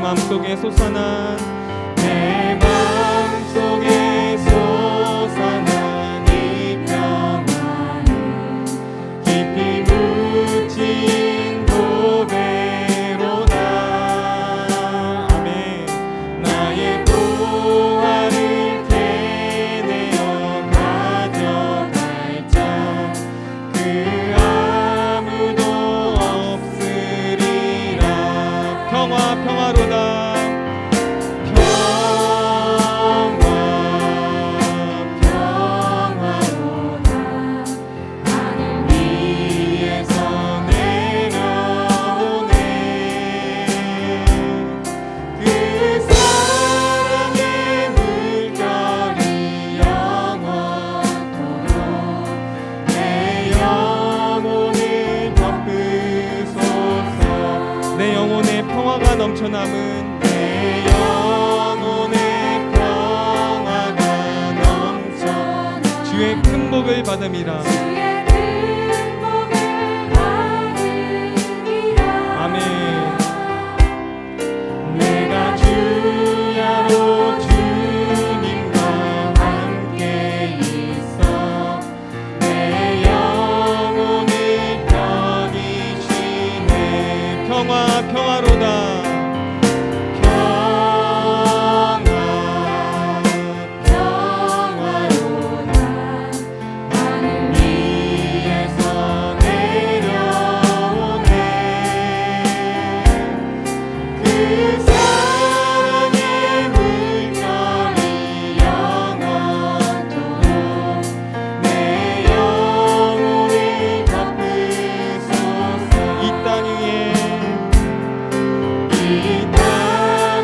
마음속에 솟아난 내 마음속에 솟아난 이 평안은 깊이 묻힌 보배로다. 아멘. 나의 보화를 캐내어 가져갈 자 그 아무도 없으리라. 평화로다. 평화로다. 하늘 위에서 내려오네. 그 사랑의 물결이 영원토록 내 영혼을 덮으소서. 내 영혼에 평화가 넘쳐남은 내 영혼에 평화가 넘쳐 주의 큰 복을 받음이라. 주의 큰 복을 받으리라. 아멘. 내가 주야로 주님과 함께 있어 내 영혼을 편히 쉬네. 평화로다. 평화로다. 하늘 위에서 내려오네. 그 사랑의 물결이 영원토록 내 영혼을 덮으소서. 이 땅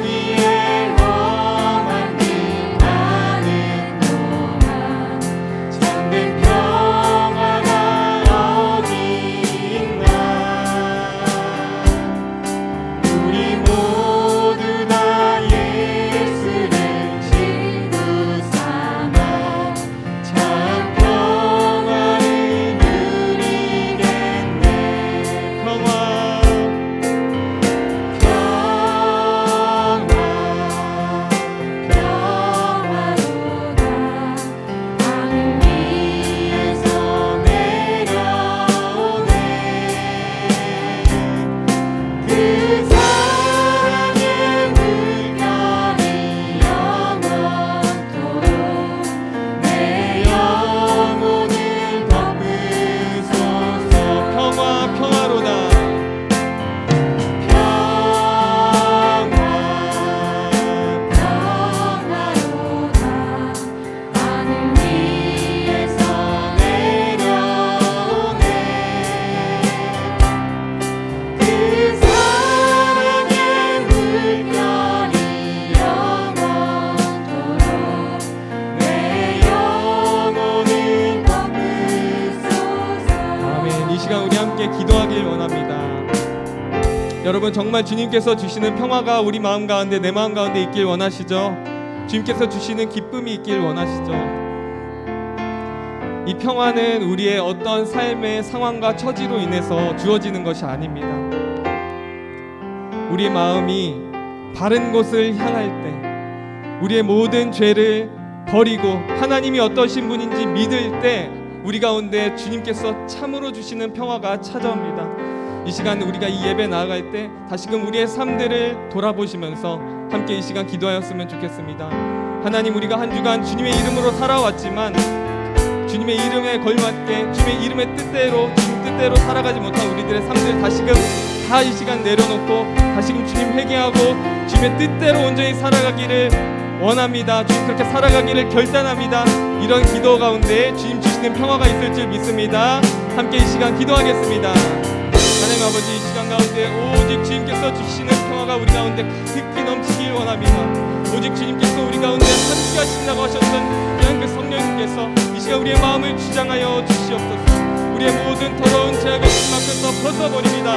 위에 험한 길 가는 동안 참된 평화가 어디 있나. 우리 모두 다 예수를 친구 삼아 참 평화를 누리겠네. 평화로다. 하늘 위에서 내려오네. 그 사랑의 물결이 영원토록 내 영혼을 덮으소서. 평화로다. 평화로다. 하늘 위에서 내려오네. 그 사랑의 물결이 영원토록 내 영혼을 덮으소서. 아멘. 이 시간 우리 함께 기도하길 원합니다. 여러분, 정말 주님께서 주시는 평화가 우리 마음 가운데, 내 마음 가운데 있길 원하시죠? 주님께서 주시는 기쁨이 있길 원하시죠? 이 평화는 우리의 어떤 삶의 상황과 처지로 인해서 주어지는 것이 아닙니다. 우리의 마음이 바른 곳을 향할 때, 우리의 모든 죄를 버리고 하나님이 어떠신 분인지 믿을 때 우리 가운데 주님께서 참으로 주시는 평화가 찾아옵니다. 이 시간 우리가 이 예배 나아갈 때 다시금 우리의 삶들을 돌아보시면서 함께 이 시간 기도하였으면 좋겠습니다. 하나님, 우리가 한 주간 주님의 이름으로 살아왔지만 주님의 이름에 걸맞게 주님의 이름의 뜻대로, 주님 뜻대로 살아가지 못한 우리들의 삶들 다시금 다 이 시간 내려놓고 다시금 주님 회개하고 주님의 뜻대로 온전히 살아가기를 원합니다. 주님 그렇게 살아가기를 결단합니다. 이런 기도 가운데 주님 주시는 평화가 있을 줄 믿습니다. 함께 이 시간 기도하겠습니다. 하나님 아버지, 이 시간 가운데 오직 주님께서 주시는 평화가 우리 가운데 가득히 넘치길 원합니다. 오직 주님께서 우리 가운데 함께 하신다고 하셨던 그냥 그 성령님께서 이 시간 우리의 마음을 주장하여 주시옵소서. 우리의 모든 더러운 죄악을 주님 앞에서 벗어버립니다.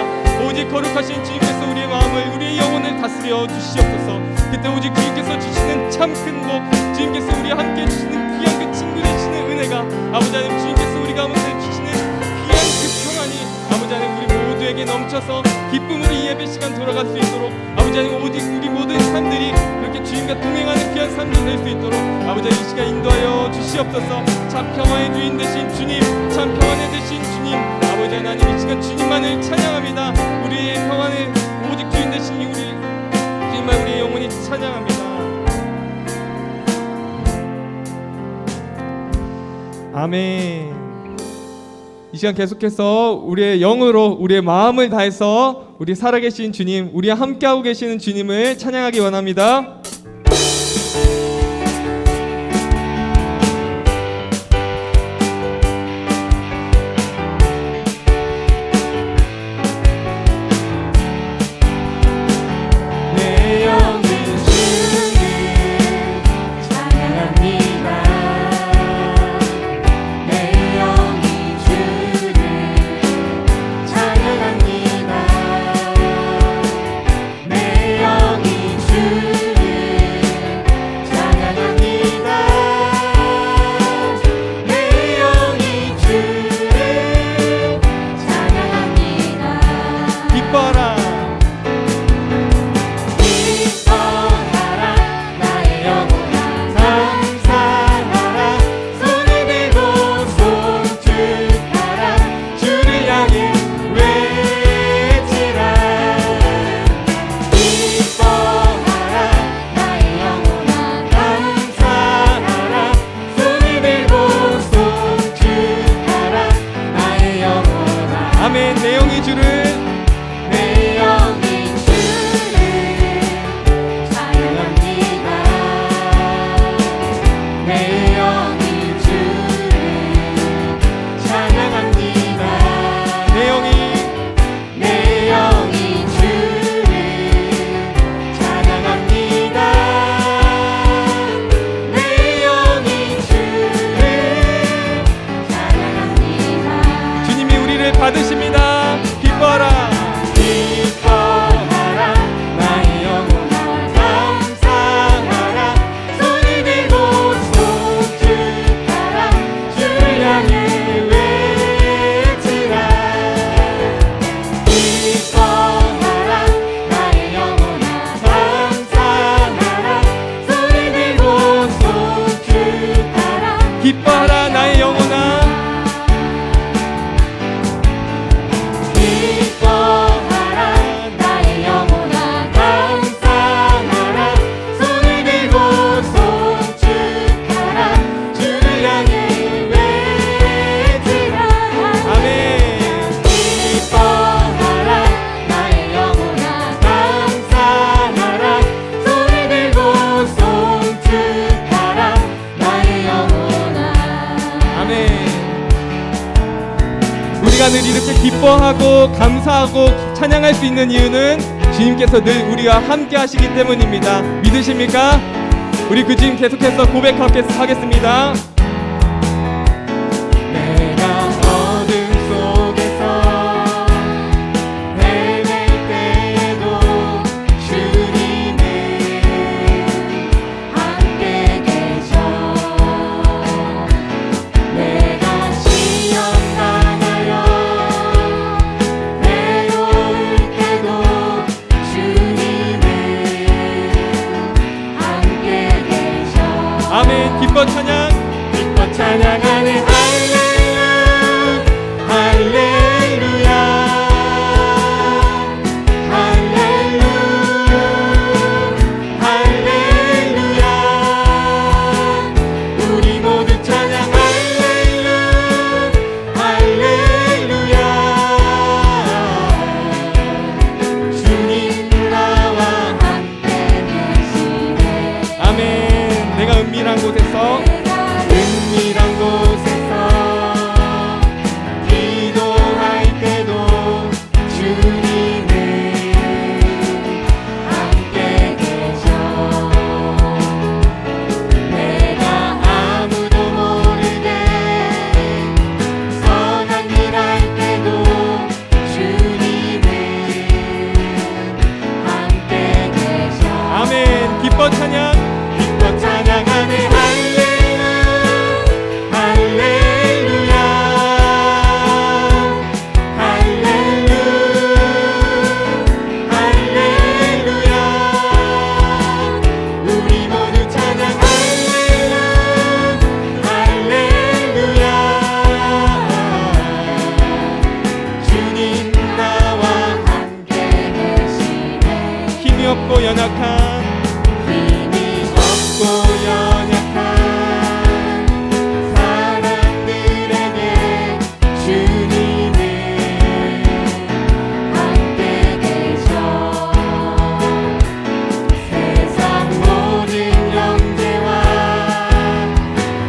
오직 거룩하신 주님께서 우리의 마음을, 우리의 영혼을 다스려 주시옵소서. 그때 오직 주님께서 주시는 참 큰 복, 주님께서 우리와 함께 주시는 귀한 그 친구 되시는 은혜가, 아버지 하나님 주님께서 우리 가운데 주시는 귀한 그 평안이 아버지 하나님 우리 모두의 우리에게 넘쳐서 기쁨으로 이 예배 시간 돌아갈 수 있도록 아버지 하나님 오직 우리 모든 삶들이 그렇게 주님과 동행하는 귀한 삶이 될 수 있도록 아버지 하나님 이 시간 인도하여 주시옵소서. 참 평화의 주인 되신 주님, 참 평안의 되신 주님, 아버지 하나님 이 시간 주님만을 찬양합니다. 우리의 평안의 오직 주인 되신 우리 주님만 우리의 영혼이 찬양합니다. 아멘. 이 시간 계속해서 우리의 영으로 우리의 마음을 다해서 우리 살아계신 주님, 우리와 함께하고 계시는 주님을 찬양하기 원합니다. 내 영혼 주님 찬양합니다. 내 영이 주를 찬양합니다. 내 영이 주를 찬양합니다. 내 영이 주를 찬양합니다. 기뻐라. 기뻐하라 나의 영혼아 감사하라 손을 들고 송축하라 주를 향해 외치라. 기뻐하라 나의 영혼아 감사하라 손을 들고 송축하라 나의 영혼아. 아멘. 내 영이 주를 내 영이 주를 찬양합니다. 내 영이 주를 찬양합니다. 내 영이 내 영이 주를 찬양합니다. 내 영이 주를 찬양합니다. 주님이 우리를 받으십니다. 기뻐라. 기뻐하라 나의 영혼아 감사하라 손을 들고 송축하라 주를 향해 외치라. 기뻐하라 나의 영혼아 감사하라 손을 들고 송축하라. 기뻐하라 나의 영혼아. 기뻐하라 나의 영혼아 감사하라 손을 들고 송축하라 주를 향해 외치라. 아멘. 기뻐하라 나의 영혼아 감사하라 손을 들고 송축하라 나의 영혼아. 아멘. 우리가 늘 이렇게 기뻐하고 감사하고 찬양할 수 있는 이유는 주님께서 늘 우리와 함께 하시기 때문입니다. 믿으십니까? 우리 그 주님 계속해서 고백하겠습니다. 내가 어둠 속에서 헤맬 때에도 주님은 함께 계셔. 내가 시험 당하여 외로울 때도 주님은 함께 계셔. 아멘. 기뻐 찬양. 기뻐 없고 연약한 힘이 없고 연약한 사람들에게 주님은 함께 계셔 세상 모든 형제와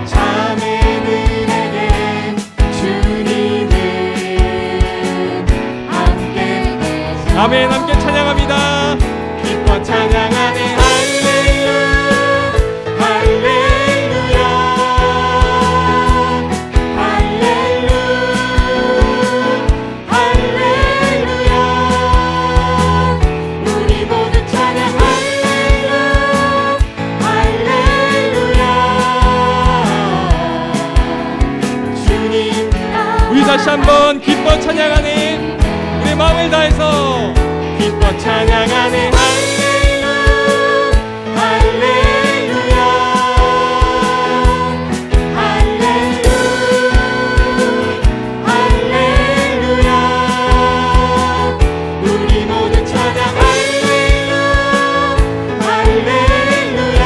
자매들에게 주님은 함께 계셔 아멘. 함께 찬양합니다. 기뻐 찬양하네 할렐루야 할렐루야 할렐루야 할렐루야 우리 모두 찬양 할렐루야 할렐루야 주님 우리 다시 한번 기뻐 찬양하네. 우리 마음을 다해서 기뻐 찬양하네 할렐루야 할렐루야 할렐루야 할렐루야 우리 모두 찬양 할렐루야 할렐루야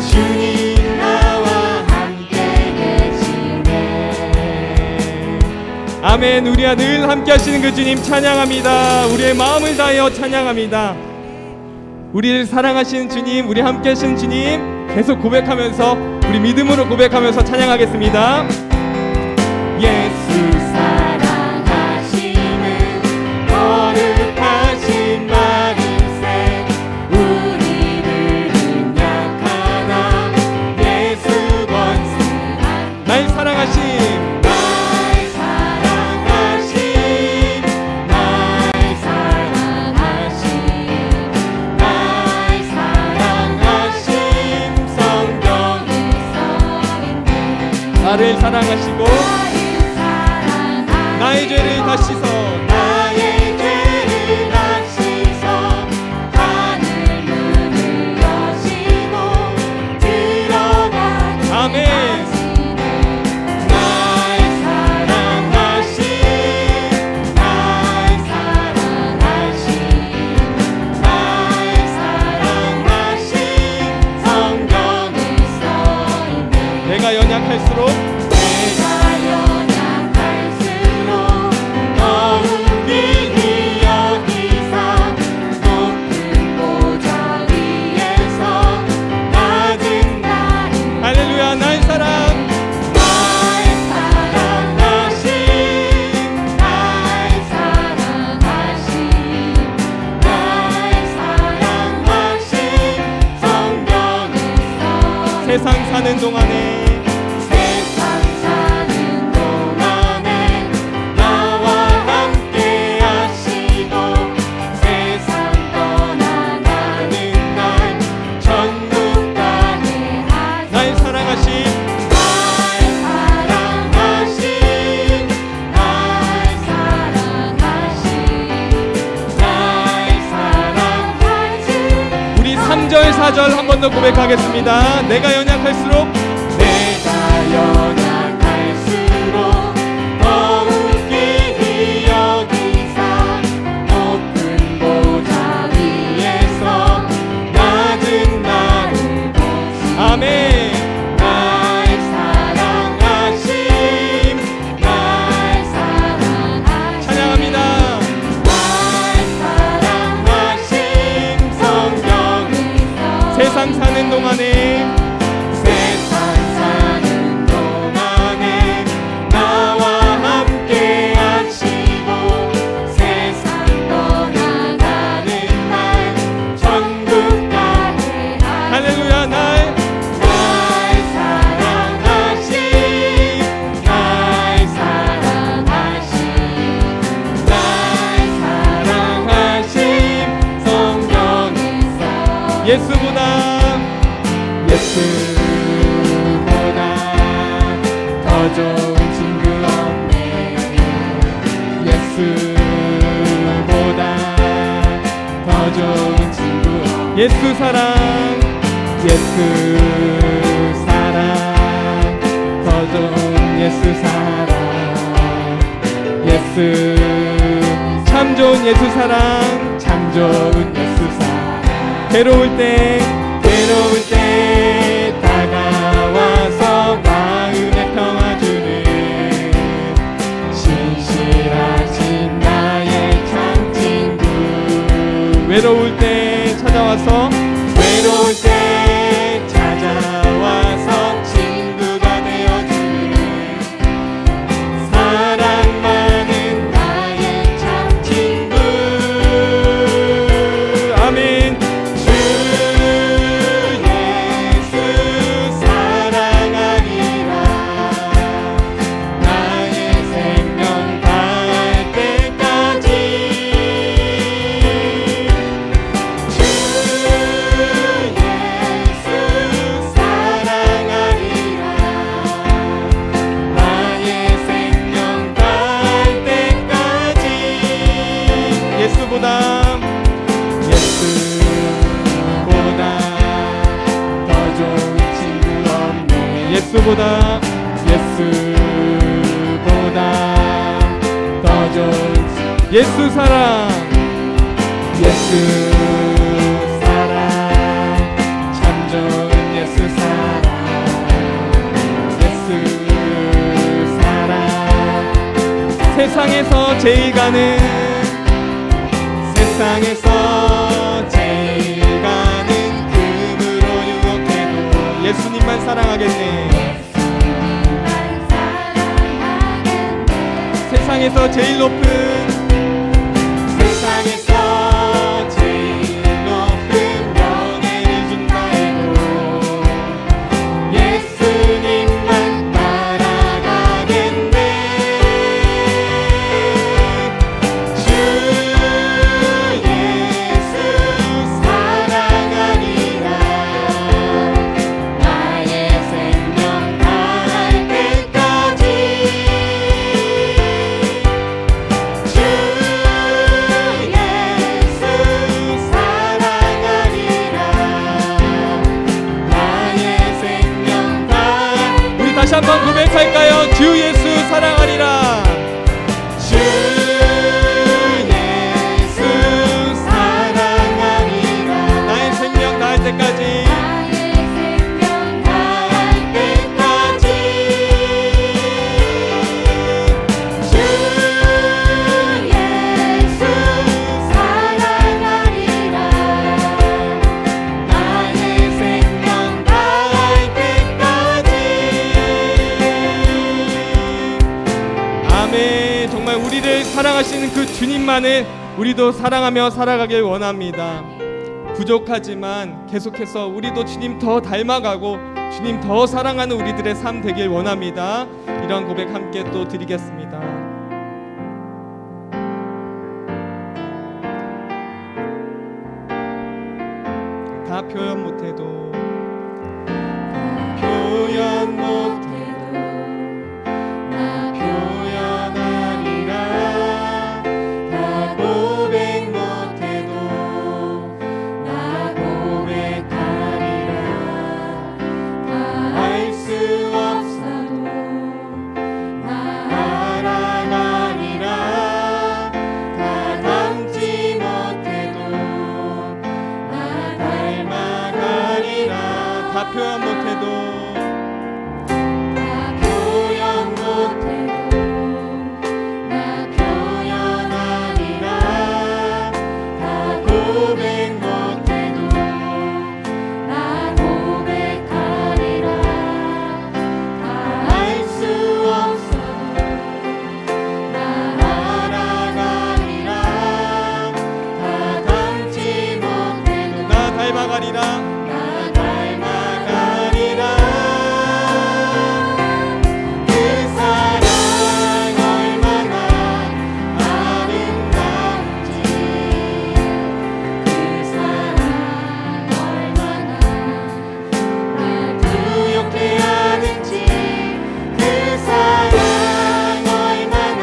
주님 나와 함께 계시네 아멘. 우리와 늘 함께 하시는 그 주님 찬양합니다. 우리의 마음을 다하여 찬양합니다. 우리를 사랑하시는 주님, 우리 함께 하시는 주님 계속 고백하면서 우리 믿음으로 고백하면서 찬양하겠습니다. 예수 사랑하시는 거룩하신 마음새 우리를 약하나 예수 권세한 날 사랑하신 날 사랑하신 날 사랑하신 날 사랑하신 성경에 써있네 나를 사랑하시고 나의 죄를 다 씻어 나의 죄를 다 씻어 하늘 문을 여시고 들어가게 아멘. 하시네 날 사랑하신 날 사랑하신 날 사랑하신 성경에 써있네 내가 연약할수록 내가 연약할수록 더욱 귀히 여기사 높은 보좌 위에서 낮은 나를 할렐루야. 날 사랑 날 사랑하신 날 사랑하신 날 사랑하신 성경에 써 세상 사는 동안에 세상 사는 동안에 나와 함께 하시고 세상 떠나가는 날 천국 가게 하시고 날 사랑하신 날 사랑하신 날 사랑하신 날 사랑하신 우리 3절 4절 한 번 더 고백하겠습니다. 내가 연약할수록 내가 연약할수록 더욱 귀히 여기사 높은 보좌 위에서 낮은 나를 보시네 아멘. 날 사랑하심 날 사랑하심 찬양합니다. 날 사랑하심 성경에 세상 사는 동안에 세상 사는 동안에 나와 함께 하시고 세상 떠나가는 날 천국 가게 하시고 할렐루야. 날 사랑하신 날 사랑하신 날 사랑하신 성경에 써 예수보다 예수보다 더 좋은 친구 없네 예수보다 더 좋은 친구 없네 예수 사랑 예수 사랑 더 좋은 예수 사랑 예수 참 좋은 예수 사랑, 참 좋은 예수 사랑 괴로울 때 다가와서 마음에 평화 주는 신실하신 나의 참 친구 외로울 때 찾아와서 친구가 되어주는 사랑 많은 나의 참 친구 아멘. 주 예수 사랑하리라 나의 생명 다할 때까지 주 예수 사랑하리라 나의 생명 다할 때까지 예수보다 더 좋은 친구 없네 예수보다 예수보다 더 좋은 예수 사랑, 예수 사랑 참 좋은 예수 사랑 예수 사랑 세상에서 제일 가는 금으로 유혹해도 예수님만 사랑하겠네. 세상에서 제일 높은 명예를 준다 해도 예수님만 따라가겠네 주 예수 사랑하리라 나의 생명 다할 때까지 주 예수 사랑하리라 나의 생명 다할 우리 다시 한번 고백할까요? 주 예수 사랑하리라. 주 예수 사랑하리라 나의 생명 다할 때까지 다할 때까지 주 예수 사랑하리라 나의 생명 다할 때까지 아멘. 정말 우리를 사랑하시는 그 주님만을 우리도 사랑하며 살아가길 원합니다. 부족하지만 계속해서 우리도 주님 더 닮아가고 주님 더 사랑하는 우리들의 삶 되길 원합니다. 이런 고백 함께 또 드리겠습니다. 다 표현 못해도 표현 못해도 나 표현하리라 다 고백 못해도 나 고백하리라 다 알 수 없어도 나 알아가리라 다 닮지 못해도 나 닮아가리라 다 표현 못해도 나 표현하리라 다 고백 못해도 나 고백하리라 다 알 수 없어도 나 알아가리라 다 닮지 못해도 나 닮아가리라. 나 닮아가리라 그 사랑 얼마나 아름다운지 그 사랑 얼마나 날 부욕해 하는지 그 사랑 얼마나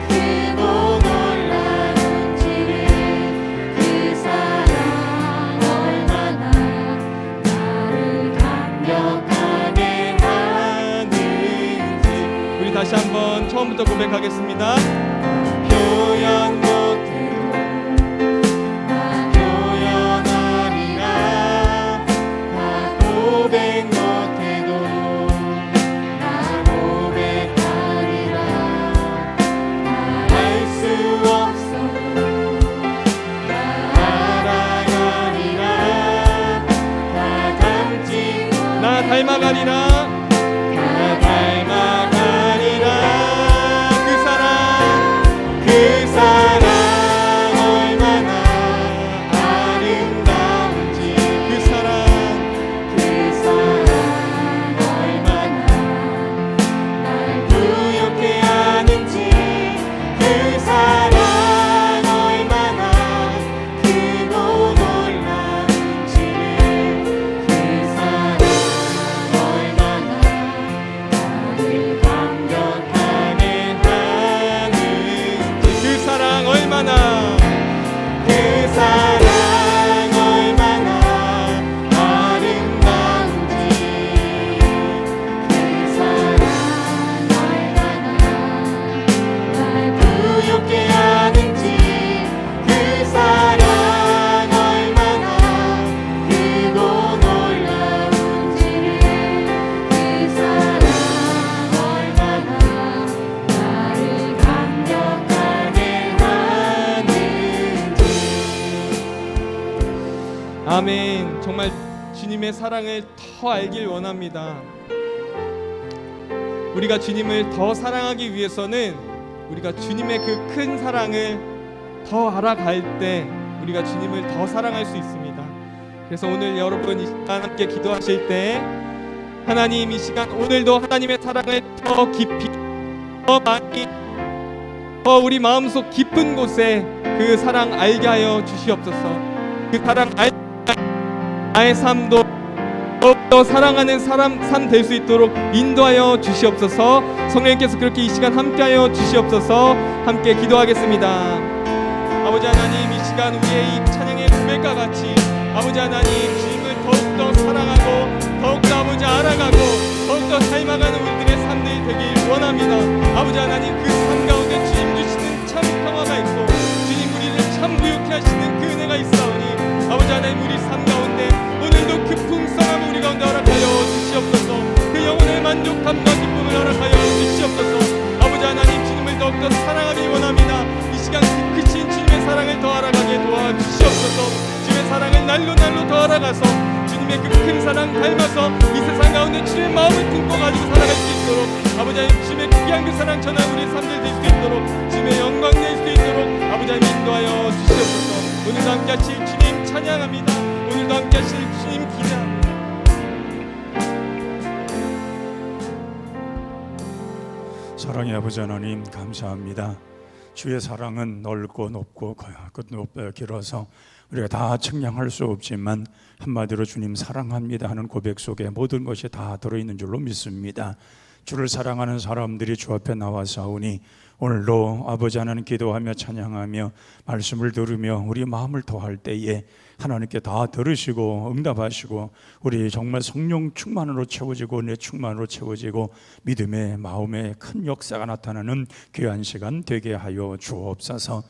크고 놀라운지를 그 사랑 얼마나 나를 감격하게 하는지 우리 다시 한번 처음부터 고백하겠습니다. 표현 닮아가리라. 다 닮아가리라. 그 사랑 얼마나 아름다운지. 그 사랑 얼마나 날 부욕해 하는지. 그 사랑 얼마나 크고 놀라운지를. 그 사랑 얼마나 나를 감격하게 하는지. 그 사랑 얼마나 그 사랑 얼마나 아름다운지. 그 사랑 얼마나 날 부욕해 하는지. 그 사랑 얼마나 크고 놀라운지를. 그 사랑 얼마나 나를 감격하게 하는지. 아멘. 정말 주님의 사랑을 더 알길 원합니다. 우리가 주님을 더 사랑하기 위해서는 우리가 주님의 그 큰 사랑을 더 알아갈 때 우리가 주님을 더 사랑할 수 있습니다. 그래서 오늘 여러분 이 시간 함께 기도하실 때 하나님, 이 시간 오늘도 하나님의 사랑을 더 깊이, 더 많이, 더 우리 마음속 깊은 곳에 그 사랑 알게 하여 주시옵소서. 그 사랑 알 나의 삶도 더욱더 사랑하는 삶 될 수 있도록 인도하여 주시옵소서. 성령님께서 그렇게 이 시간 함께하여 주시옵소서. 함께 기도하겠습니다. 아버지 하나님, 이 시간 우리의 이 찬양의 고백과 같이 아버지 하나님, 주님을 더욱더 사랑하고 더욱더 아버지 알아가고 더욱더 닮아가는 우리들의 삶들이 되길 원합니다. 아버지 하나님, 그 삶 가운데 주님 주시는 참 평화가 있고 주님 우리를 참 부욕해 하시는 그 은혜가 있사오니 아버지 하나님, 우리 삶 가운데 오늘도 그 풍성함을 우리 가운데 허락하여 주시옵소서. 그 영혼의 만족함과 기쁨을 허락하여 주시옵소서. 아버지 하나님, 주님을 더욱더 사랑하기 원합니다. 이 시간 그 크신 주님의 사랑을 더 알아가게 도와주시옵소서. 주님의 사랑을 날로 더 알아가서 주님의 그 큰 사랑 닮아서 이 세상 가운데 주님의 마음을 품고 가지고 살아갈 수 있도록 아버지 하나님, 주님의 귀한 그 사랑 전하 우리의 삶들 될 수 있도록 주님의 영광 될 수 있도록 아버지 하나님 인도하여 주시옵소서. 오늘도 함께 하실 주님 찬양합니다. 오늘도 함께 하실 주님 기대합니다. 사랑의 아버지 하나님, 감사합니다. 주의 사랑은 넓고 높고 길어서 우리가 다 측량할 수 없지만 한마디로 주님 사랑합니다 하는 고백 속에 모든 것이 다 들어있는 줄로 믿습니다. 주를 사랑하는 사람들이 주 앞에 나와사오니 오늘도 아버지 하나님 기도하며 찬양하며 말씀을 들으며 우리 마음을 더할 때에 하나님께 다 들으시고 응답하시고 우리 정말 성령 충만으로 채워지고 내 충만으로 채워지고 믿음의 마음의 큰 역사가 나타나는 귀한 시간 되게 하여 주옵소서.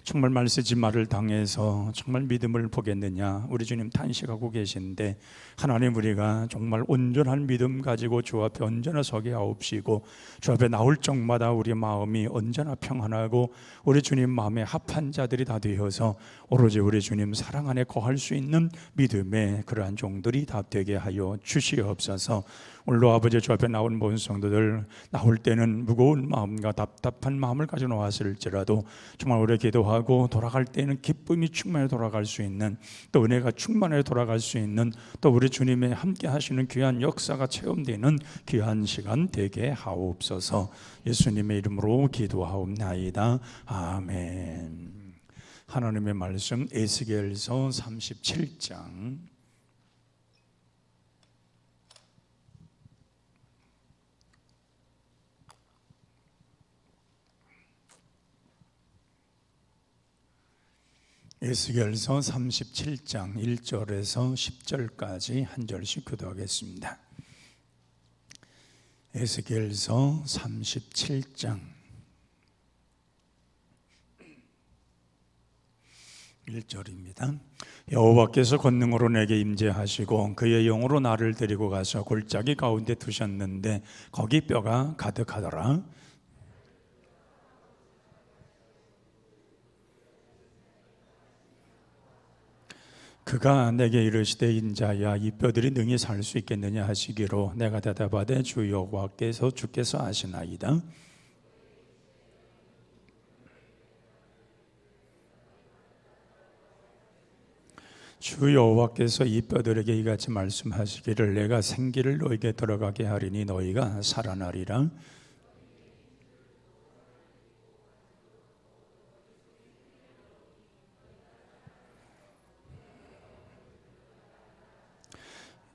정말 말세지마를 당해서 정말 믿음을 보겠느냐 우리 주님 탄식하고 계신데 하나님, 우리가 정말 온전한 믿음 가지고 주 앞에 언제나 서게 하옵시고 주 앞에 나올 적마다 우리 마음이 언제나 평안하고 우리 주님 마음에 합한 자들이 다 되어서 오로지 우리 주님 사랑 안에 거할 수 있는 믿음의 그러한 종들이 다 되게 하여 주시옵소서. 오늘도 아버지 주 앞에 나온 모든 성도들 나올 때는 무거운 마음과 답답한 마음을 가지고 나왔을지라도 정말 오래 기도하고 돌아갈 때는 기쁨이 충만해 돌아갈 수 있는, 또 은혜가 충만해 돌아갈 수 있는, 또 우리 주님의 함께 하시는 귀한 역사가 체험되는 귀한 시간 되게 하옵소서. 예수님의 이름으로 기도하옵나이다. 아멘. 하나님의 말씀 에스겔서 37장 1절에서 10절까지 한 절씩 기도하겠습니다. 에스겔서 37장 1절입니다. 여호와께서 권능으로 내게 임재하시고 그의 영으로 나를 데리고 가서 골짜기 가운데 두셨는데 거기 뼈가 가득하더라. 그가 내게 이르시되 인자야 이 뼈들이 능히 살 수 있겠느냐 하시기로 내가 대답하되 주 여호와께서 주께서 아시나이다. 주 여호와께서 이 뼈들에게 이같이 말씀하시기를 내가 생기를 너에게 들어가게 하리니 너희가 살아나리라.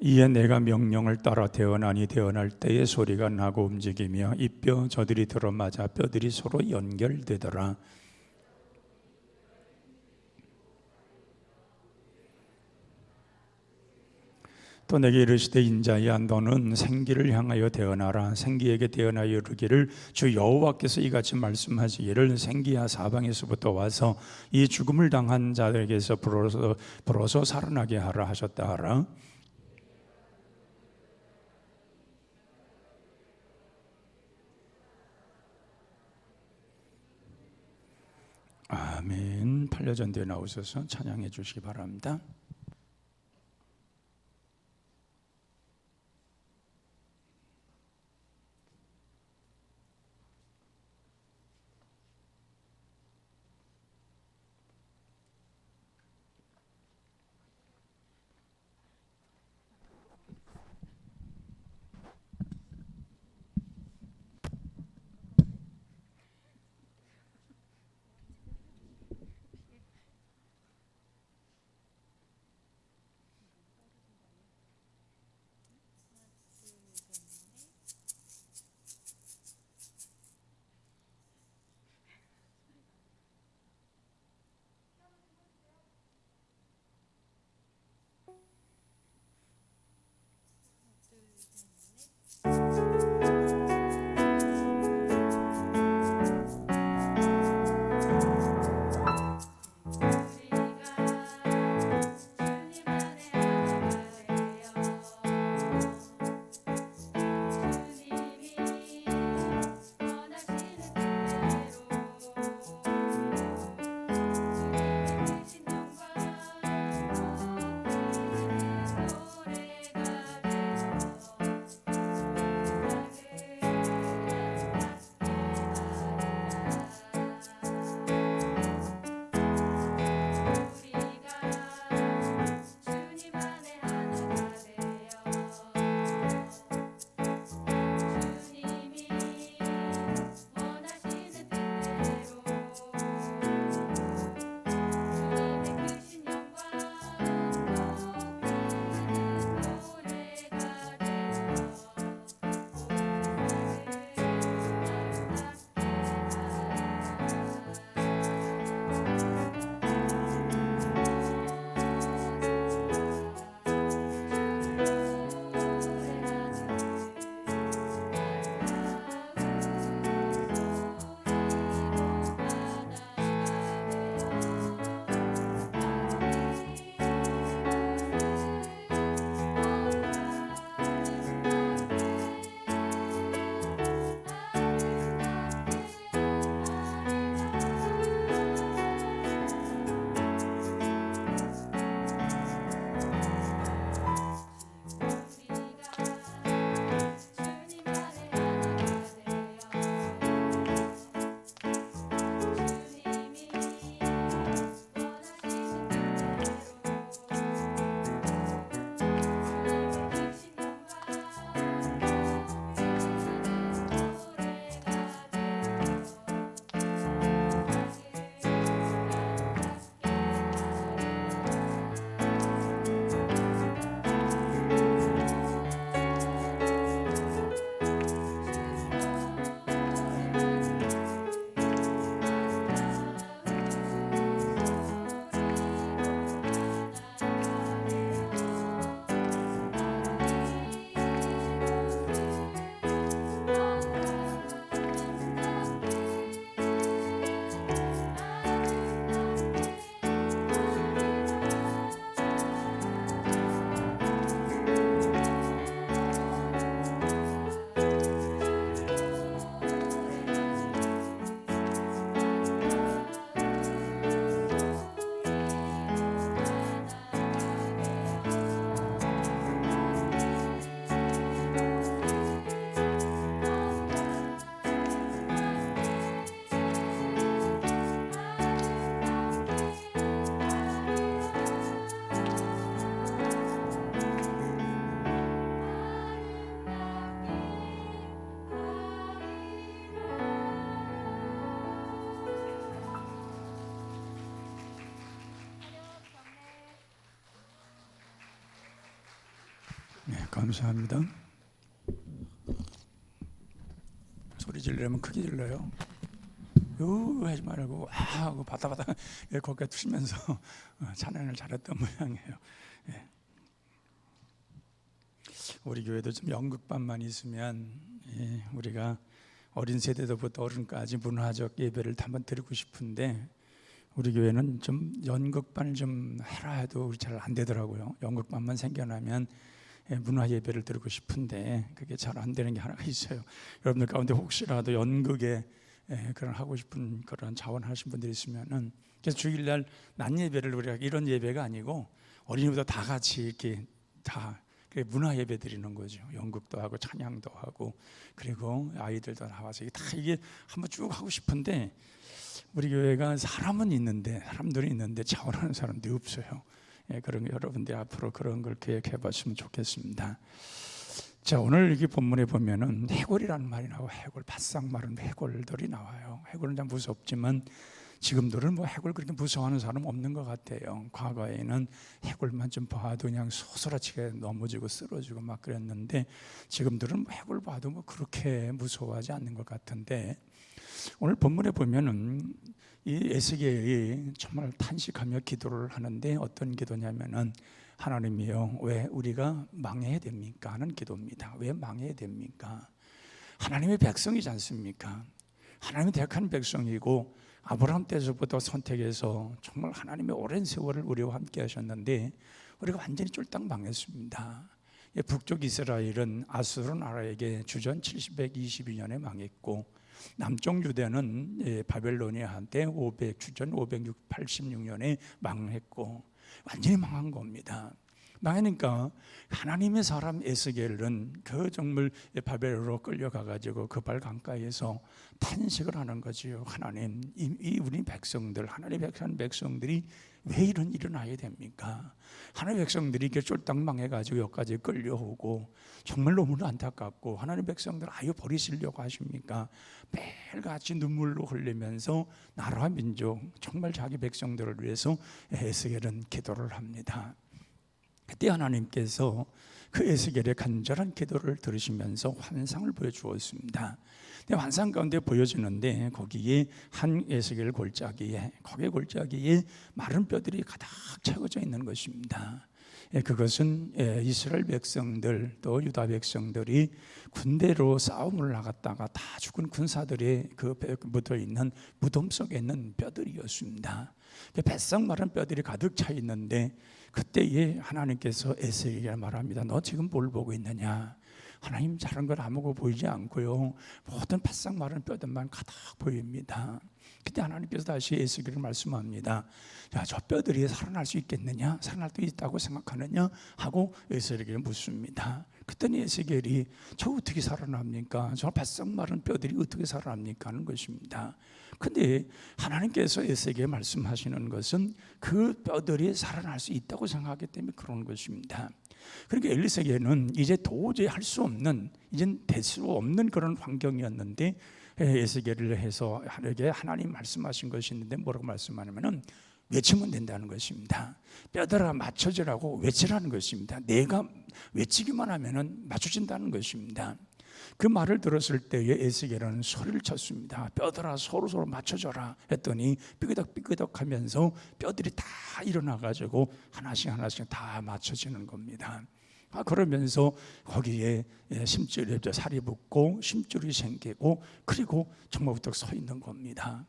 이에 내가 명령을 따라 태어나니 태어날 때에 소리가 나고 움직이며 이 뼈 저들이 들어맞아 뼈들이 서로 연결되더라. 또 내게 이르시되 인자야 너는 생기를 향하여 태어나라. 생기에게 태어나여 이르기를 주 여호와께서 이같이 말씀하시기를 생기야 사방에서부터 와서 이 죽음을 당한 자들에게서 불어서 살아나게 하라 하셨다 하라. 아멘. 팔려전대에 나오셔서 찬양해 주시기 바랍니다. 감사합니다. 소리 지르려면 크게 질러요. 요 하지 말고 와 하고 바다바다 거기에 두시면서 찬양을 잘했던 모양이에요. 예. 우리 교회도 좀 연극반만 있으면 우리가 어린 세대부터 어른까지 문화적 예배를 한번 드리고 싶은데 우리 교회는 좀 연극반을 좀 해라 해도 잘 안 되더라고요. 연극반만 생겨나면 문화 예배를 드리고 싶은데 그게 잘 안 되는 게 하나가 있어요. 여러분들 가운데 혹시라도 연극에 그런 하고 싶은 그런 자원하신 분들이 있으면은 그래서 주일날 낮 예배를 우리가 이런 예배가 아니고 어린이부터 다 같이 이렇게 다 문화 예배 드리는 거죠. 연극도 하고 찬양도 하고 그리고 아이들도 나와서 이게 한번 쭉 하고 싶은데 우리 교회가 사람은 있는데 사람들이 있는데 자원하는 사람들이 없어요. 그런 여러분들 앞으로 그런 걸 계획해 봤으면 좋겠습니다. 자, 오늘 여기 본문에 보면은 해골이라는 말이 나와요. 해골, 바싹 마른 해골들이 나와요. 해골은 좀 무섭지만 지금들은 뭐 해골 그렇게 무서워하는 사람 없는 것 같아요. 과거에는 해골만 좀 봐도 그냥 소스라치게 넘어지고 쓰러지고 막 그랬는데 지금들은 해골 봐도 뭐 그렇게 무서워하지 않는 것 같은데 오늘 본문에 보면은 이 에스겔이 정말 탄식하며 기도를 하는데 어떤 기도냐면은 하나님이요 왜 우리가 망해야 됩니까 하는 기도입니다. 왜 망해야 됩니까? 하나님의 백성이지 않습니까? 하나님의 택한 백성이고 아브라함 때서부터 선택해서 정말 하나님의 오랜 세월을 우리와 함께 하셨는데 우리가 완전히 쫄딱 망했습니다. 북쪽 이스라엘은 아수르 나라에게 주전 722년에 망했고 남쪽 유대는 바벨로니아한테 주전 586년에 망했고 완전히 망한 겁니다. 망하니까 하나님의 사람 에스겔은 그 정말 바벨론으로 끌려가가지고 그 발 강가에서 탄식을 하는 거지요. 하나님, 이 우리 백성들, 하나님의 백성들이 왜 이런 일어나야 됩니까? 하나님의 백성들이 이렇게 쫄딱 망해가지고 여기까지 끌려오고 정말 너무나 안타깝고 하나님의 백성들 아유 버리시려고 하십니까? 매일같이 눈물로 흘리면서 나라와 민족 정말 자기 백성들을 위해서 에스겔은 기도를 합니다. 그때 하나님께서 그 에스겔의 간절한 기도를 들으시면서 환상을 보여주었습니다. 환상 가운데 보여주는데 거기에 한 에스겔 골짜기에 거기에 골짜기에 마른 뼈들이 가득 채워져 있는 것입니다. 그것은 이스라엘 백성들 또 유다 백성들이 군대로 싸움을 나갔다가 다 죽은 군사들의 그 묻어 있는 무덤 속에 있는 뼈들이었습니다. 뱃삭 마른 뼈들이 가득 차 있는데 그때에 하나님께서 에스겔에게 말합니다. 너 지금 뭘 보고 있느냐? 하나님 다른 걸 아무것도 보이지 않고요 모든 바싹 마른 뼈들만 가득 보입니다. 그때 하나님께서 다시 에스겔을 말씀합니다. 자, 저 뼈들이 살아날 수 있겠느냐? 살아날 수 있다고 생각하느냐? 하고 에스겔에게 묻습니다. 그랬더니 에스겔이 저 어떻게 살아납니까? 저 바싹 마른 뼈들이 어떻게 살아납니까? 하는 것입니다. 근데 하나님께서 에스겔에게 말씀하시는 것은 그 뼈들이 살아날 수 있다고 생각하기 때문에 그런 것입니다. 그러니까 엘리세게는 이제 도저히 할 수 없는, 이젠 될 수 없는 그런 환경이었는데 에스겔을 해서 하나님 말씀하신 것이 있는데 뭐라고 말씀하냐면은 외치면 된다는 것입니다. 뼈들아 맞춰지라고 외치라는 것입니다. 내가 외치기만 하면은 맞춰진다는 것입니다. 그 말을 들었을 때에 에스겔은 소리를 쳤습니다. 뼈들아 서로 맞춰줘라 했더니 삐그덕삐그덕 하면서 뼈들이 다 일어나가지고 하나씩 다 맞춰지는 겁니다. 그러면서 거기에 심줄이 살이 붙고 심줄이 생기고 그리고 정말 부터 서 있는 겁니다.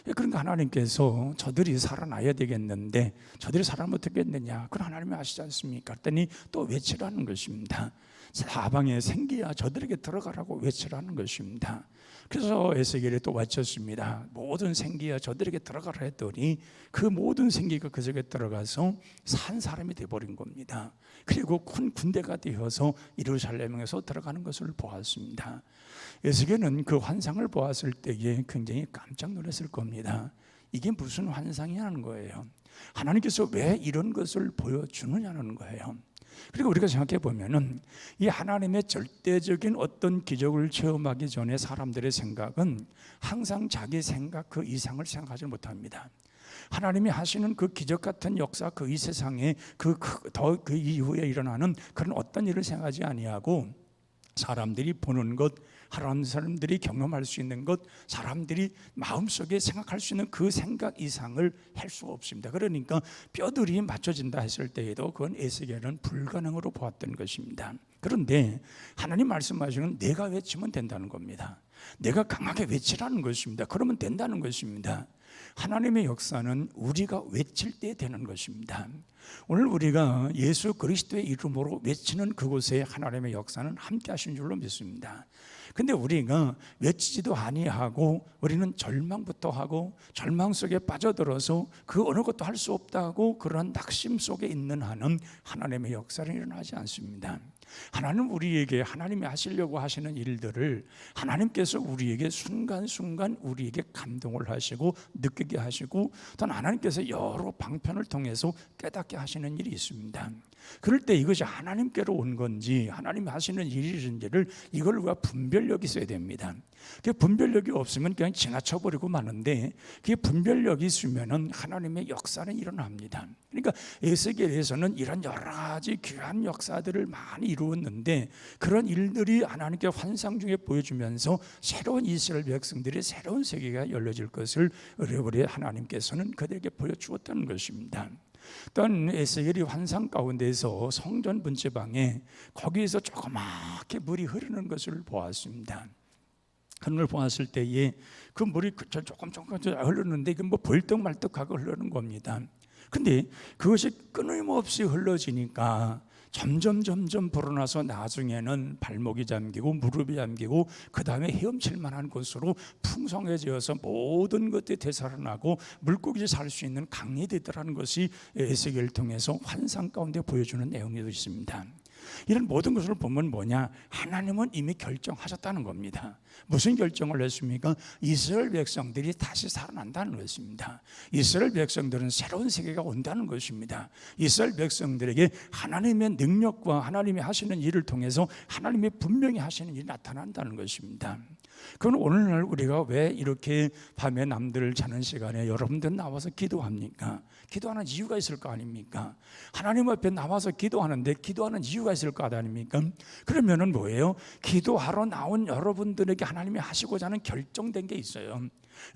그러니까 하나님께서 저들이 살아나야 되겠는데 저들이 살아나면 어떻겠느냐? 그건 하나님이 아시지 않습니까? 그랬더니 또 외치라는 것입니다. 사방에 생기야 저들에게 들어가라고 외치라는 것입니다. 그래서 에스겔이 또 외쳤습니다. 모든 생기야 저들에게 들어가라 했더니 그 모든 생기가 그 속에 들어가서 산 사람이 되어버린 겁니다. 그리고 큰 군대가 되어서 예루살렘에서 들어가는 것을 보았습니다. 에스겔은 그 환상을 보았을 때에 굉장히 깜짝 놀랐을 겁니다. 이게 무슨 환상이냐는 거예요. 하나님께서 왜 이런 것을 보여주느냐는 거예요. 그리고 우리가 생각해 보면은 이 하나님의 절대적인 어떤 기적을 체험하기 전에 사람들의 생각은 항상 자기 생각 그 이상을 생각하지 못합니다. 하나님이 하시는 그 기적 같은 역사, 그 이 세상에 그 이후에 일어나는 그런 어떤 일을 생각하지 아니하고 사람들이 보는 것, 하나님 사람들이 경험할 수 있는 것, 사람들이 마음속에 생각할 수 있는 그 생각 이상을 할 수가 없습니다. 그러니까 뼈들이 맞춰진다 했을 때에도 그건 에스겔은 불가능으로 보았던 것입니다. 그런데 하나님 말씀하시는 내가 외치면 된다는 겁니다. 내가 강하게 외치라는 것입니다. 그러면 된다는 것입니다. 하나님의 역사는 우리가 외칠 때 되는 것입니다. 오늘 우리가 예수 그리스도의 이름으로 외치는 그곳에 하나님의 역사는 함께 하신 줄로 믿습니다. 근데 우리가 외치지도 아니하고 우리는 절망부터 하고 절망 속에 빠져들어서 그 어느 것도 할 수 없다고 그런 낙심 속에 있는 한은 하나님의 역사는 일어나지 않습니다. 하나님 우리에게 하나님이 하시려고 하시는 일들을 하나님께서 우리에게 순간순간 우리에게 감동을 하시고 느끼게 하시고 또 하나님께서 여러 방편을 통해서 깨닫게 하시는 일이 있습니다. 그럴 때 이것이 하나님께로 온 건지 하나님이 하시는 일인지를 이걸 우리가 분별력이 있어야 됩니다. 그 분별력이 없으면 그냥 지나쳐버리고 마는데 그 분별력이 있으면 하나님의 역사는 일어납니다. 그러니까 에스겔에서는 이런 여러 가지 귀한 역사들을 많이 이루었는데 그런 일들이 하나님께 환상 중에 보여주면서 새로운 이스라엘 백성들의 새로운 세계가 열려질 것을 우리 하나님께서는 그들에게 보여주었다는 것입니다. 또한 에스겔이 환상 가운데서 성전 문제방에 거기에서 조그맣게 물이 흐르는 것을 보았습니다. 그런 걸 보았을 때에 그 물이 조금 흐르는데 이게 뭐 벌떡말떡하고 흐르는 겁니다. 근데 그것이 끊임없이 흘러지니까 점점 불어나서 나중에는 발목이 잠기고 무릎이 잠기고 그 다음에 헤엄칠 만한 곳으로 풍성해져서 모든 것들이 되살아나고 물고기 살 수 있는 강이 되더라는 것이 에스겔을 통해서 환상 가운데 보여주는 내용이 있습니다. 이런 모든 것을 보면 뭐냐? 하나님은 이미 결정하셨다는 겁니다. 무슨 결정을 했습니까? 이스라엘 백성들이 다시 살아난다는 것입니다. 이스라엘 백성들은 새로운 세계가 온다는 것입니다. 이스라엘 백성들에게 하나님의 능력과 하나님이 하시는 일을 통해서 하나님이 분명히 하시는 일이 나타난다는 것입니다. 그건 오늘날 우리가 왜 이렇게 밤에 남들 자는 시간에 여러분들 나와서 기도합니까? 기도하는 이유가 있을 거 아닙니까? 하나님 앞에 나와서 기도하는데 기도하는 이유가 있을 거 아닙니까? 그러면은 뭐예요? 기도하러 나온 여러분들에게 하나님이 하시고자 하는 결정된 게 있어요.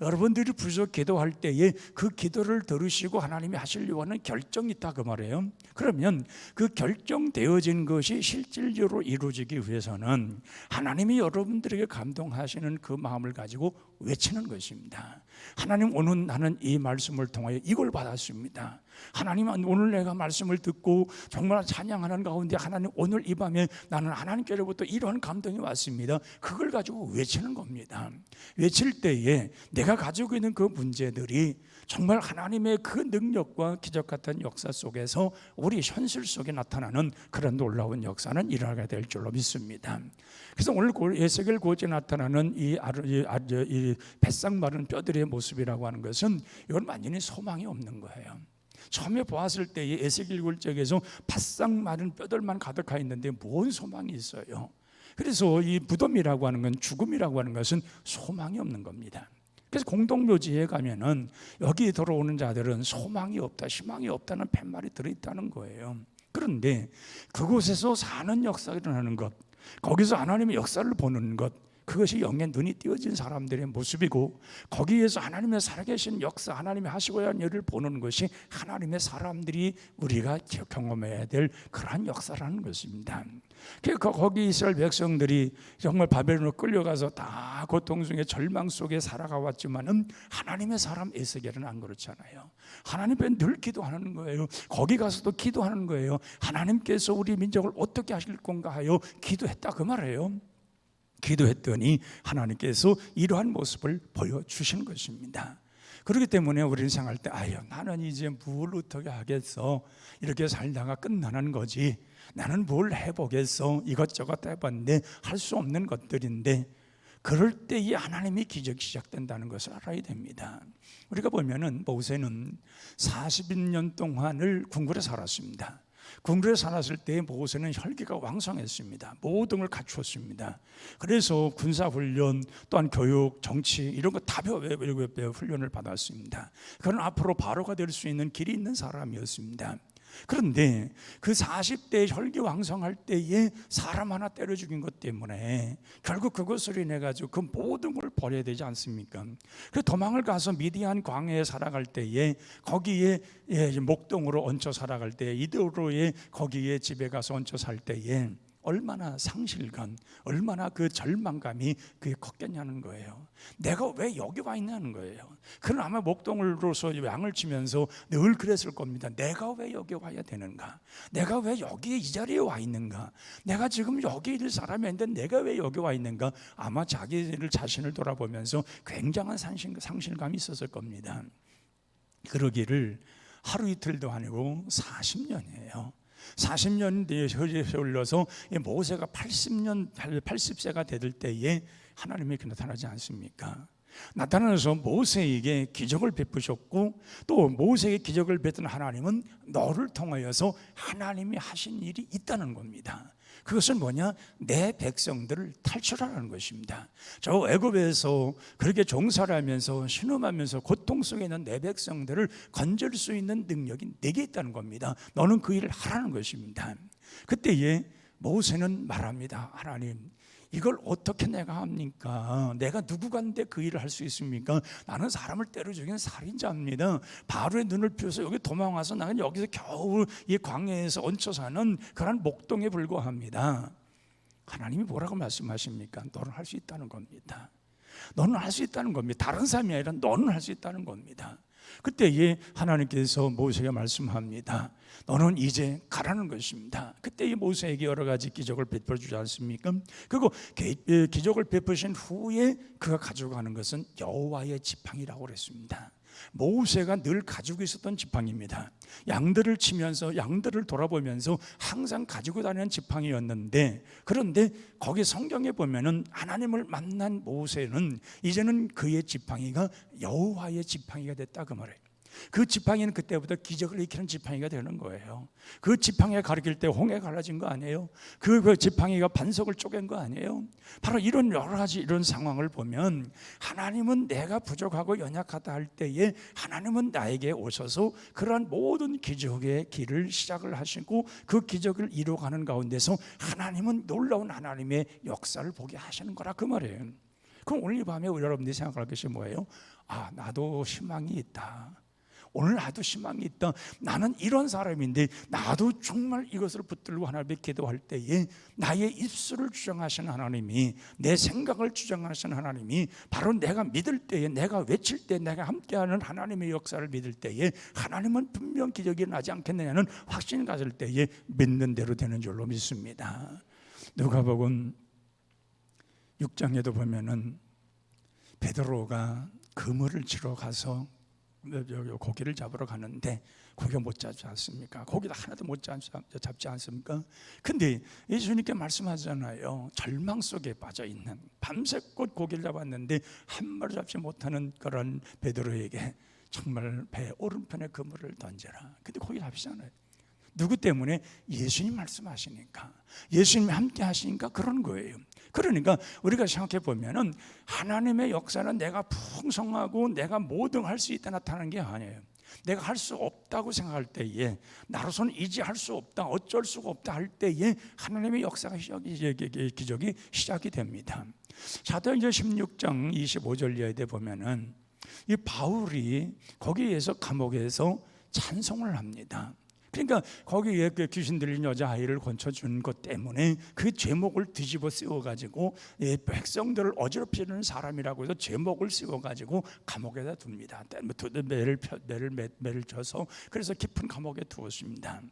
여러분들이 부서 기도할 때에 그 기도를 들으시고 하나님이 하시려고 하는 결정이 있다 그 말이에요. 그러면 그 결정되어진 것이 실질적으로 이루어지기 위해서는 하나님이 여러분들에게 감동하시는 그 마음을 가지고 외치는 것입니다. 하나님 오늘 나는 이 말씀을 통하여 이걸 받았습니다. 하나님 오늘 내가 말씀을 듣고 정말 찬양하는 가운데 하나님 오늘 이 밤에 나는 하나님께로부터 이러한 감동이 왔습니다. 그걸 가지고 외치는 겁니다. 외칠 때에 내가 가지고 있는 그 문제들이 정말 하나님의 그 능력과 기적 같은 역사 속에서 우리 현실 속에 나타나는 그런 놀라운 역사는 일어나게 될 줄로 믿습니다. 그래서 오늘 에스겔 고지에 나타나는 이 뱃삭 마른 뼈들의 모습이라고 하는 것은 이건 완전히 소망이 없는 거예요. 처음에 보았을 때에 에스겔 굴적에서 바싹 마른 뼈들만 가득하 있는데 뭔 소망이 있어요? 그래서 이 무덤이라고 하는 건 죽음이라고 하는 것은 소망이 없는 겁니다. 그래서 공동묘지에 가면은 여기 들어오는 자들은 소망이 없다, 희망이 없다는 팻말이 들어있다는 거예요. 그런데 그곳에서 사는 역사가 일어나는 것, 거기서 하나님의 역사를 보는 것, 그것이 영의 눈이 띄어진 사람들의 모습이고 거기에서 하나님의 살아계신 역사, 하나님이 하시고자 하는 일을 보는 것이 하나님의 사람들이 우리가 경험해야 될 그러한 역사라는 것입니다. 거기 이스라엘 백성들이 정말 바벨론으로 끌려가서 다 고통 중에 절망 속에 살아가 왔지만은 하나님의 사람 에스겔은 안 그렇잖아요. 하나님 앞에 늘 기도하는 거예요. 거기 가서도 기도하는 거예요. 하나님께서 우리 민족을 어떻게 하실 건가 하여 기도했다 그 말이에요. 기도했더니 하나님께서 이러한 모습을 보여주신 것입니다. 그렇기 때문에 우리는 생각할 때 나는 이제 뭘 어떻게 하겠어, 이렇게 살다가 끝나는 거지, 나는 뭘 해보겠어, 이것저것 해봤는데 할 수 없는 것들인데, 그럴 때 이 하나님의 기적이 시작된다는 것을 알아야 됩니다. 우리가 보면은 모세는 40년 동안을 궁궐에 살았습니다. 궁궐에 살았을 때 모세는 혈기가 왕성했습니다. 모든 걸 갖추었습니다. 그래서 군사훈련 또한 교육, 정치 이런 거 다 훈련을 받았습니다. 그는 앞으로 바로가 될 수 있는 길이 있는 사람이었습니다. 그런데 그 40대 혈기왕성할 때에 사람 하나 때려 죽인 것 때문에 결국 그것을 인해 가지고 그 모든 걸 버려야 되지 않습니까? 그 도망을 가서 미디안 광야에 살아갈 때에 거기에 목동으로 얹혀 살아갈 때 이도로에 거기에 집에 가서 얹혀 살 때에 얼마나 상실감, 얼마나 그 절망감이 그게 컸겠냐는 거예요. 내가 왜 여기 와 있냐는 거예요. 그는 아마 목동으로서 양을 치면서 늘 그랬을 겁니다. 내가 왜 여기 와야 되는가? 내가 왜 여기 이 자리에 와 있는가? 내가 지금 여기 있을 사람이 아닌데 내가 왜 여기 와 있는가? 아마 자신을 돌아보면서 굉장한 상실감이 있었을 겁니다. 그러기를 하루 이틀도 아니고 40년이에요. 40년 뒤에 흘러서 모세가 80세가 될 때에 하나님이 나타나지 않습니까? 나타나서 모세에게 기적을 베푸셨고 또 모세에게 기적을 베푼 하나님은 너를 통하여서 하나님이 하신 일이 있다는 겁니다. 그것은 뭐냐? 내 백성들을 탈출하라는 것입니다. 저 애굽에서 그렇게 종살이 하면서 신음하면서 고통 속에 있는 내 백성들을 건질 수 있는 능력이 내게 있다는 겁니다. 너는 그 일을 하라는 것입니다. 그때에 모세는 말합니다. 하나님, 이걸 어떻게 내가 합니까? 내가 누구간데 그 일을 할 수 있습니까? 나는 사람을 때려 죽인 살인자입니다. 바로의 눈을 피워서 여기 도망와서 나는 여기서 겨우 이 광야에서 얹혀 사는 그런 목동에 불과합니다. 하나님이 뭐라고 말씀하십니까? 너는 할 수 있다는 겁니다. 너는 할 수 있다는 겁니다. 다른 사람이 아니라 너는 할 수 있다는 겁니다. 그때에 하나님께서 모세에게 말씀합니다. 너는 이제 가라는 것입니다. 그때에 모세에게 여러 가지 기적을 베풀어 주지 않습니까? 그리고 기적을 베푸신 후에 그가 가지고 가는 것은 여호와의 지팡이라고 그랬습니다. 모세가 늘 가지고 있었던 지팡이입니다. 양들을 치면서 양들을 돌아보면서 항상 가지고 다니는 지팡이였는데, 그런데 거기 성경에 보면은 하나님을 만난 모세는 이제는 그의 지팡이가 여호와의 지팡이가 됐다 그 말이에요. 그 지팡이는 그때부터 기적을 일으키는 지팡이가 되는 거예요. 그 지팡이가 가리킬 때 홍해 갈라진 거 아니에요? 그 지팡이가 반석을 쪼갠 거 아니에요? 바로 이런 여러 가지 이런 상황을 보면 하나님은 내가 부족하고 연약하다 할 때에 하나님은 나에게 오셔서 그러한 모든 기적의 길을 시작을 하시고 그 기적을 이루어가는 가운데서 하나님은 놀라운 하나님의 역사를 보게 하시는 거라 그 말이에요. 그럼 오늘 이 밤에 여러분들이 생각할 것이 뭐예요? 아, 나도 희망이 있다. 오늘 나도 희망이 있다. 나는 이런 사람인데 나도 정말 이것을 붙들고 하나님께 기도할 때에 나의 입술을 주장하신 하나님이, 내 생각을 주장하신 하나님이 바로 내가 믿을 때에, 내가 외칠 때, 내가 함께하는 하나님의 역사를 믿을 때에 하나님은 분명 기적이 나지 않겠느냐는 확신을 가질 때에 믿는 대로 되는 줄로 믿습니다. 누가복음 6장에도 보면은 베드로가 그물을 치러 가서 고기를 잡으러 가는데 고기가 못 잡지 않습니까? 고기도 하나도 못 잡지 않습니까? 근데 예수님께 말씀하잖아요. 절망 속에 빠져있는, 밤새껏 고기를 잡았는데 한 마리 잡지 못하는 그런 베드로에게 정말 배 오른편에 그물을 던져라. 근데 고기 잡히잖아요. 누구 때문에? 예수님 말씀하시니까, 예수님이 함께 하시니까 그런 거예요. 그러니까 우리가 생각해 보면은 하나님의 역사는 내가 풍성하고 내가 뭐든 할 수 있다 나타나는 게 아니에요. 내가 할 수 없다고 생각할 때에, 나로서는 이제 할 수 없다, 어쩔 수가 없다 할 때에 하나님의 역사가 기적이 시작이 됩니다. 사도행전 16장 25절 이하에 보면은 이 바울이 거기에서 감옥에서 찬송을 합니다. 그러니까 거기에 그 귀신 들린 여자아이를 건져준 것 때문에 그 제목을 뒤집어 씌워가지고 백성들을 어지럽히는 사람이라고 해서 제목을 씌워가지고 감옥에다 둡니다. 매를 져서 그래서 깊은 감옥에 두었습니다.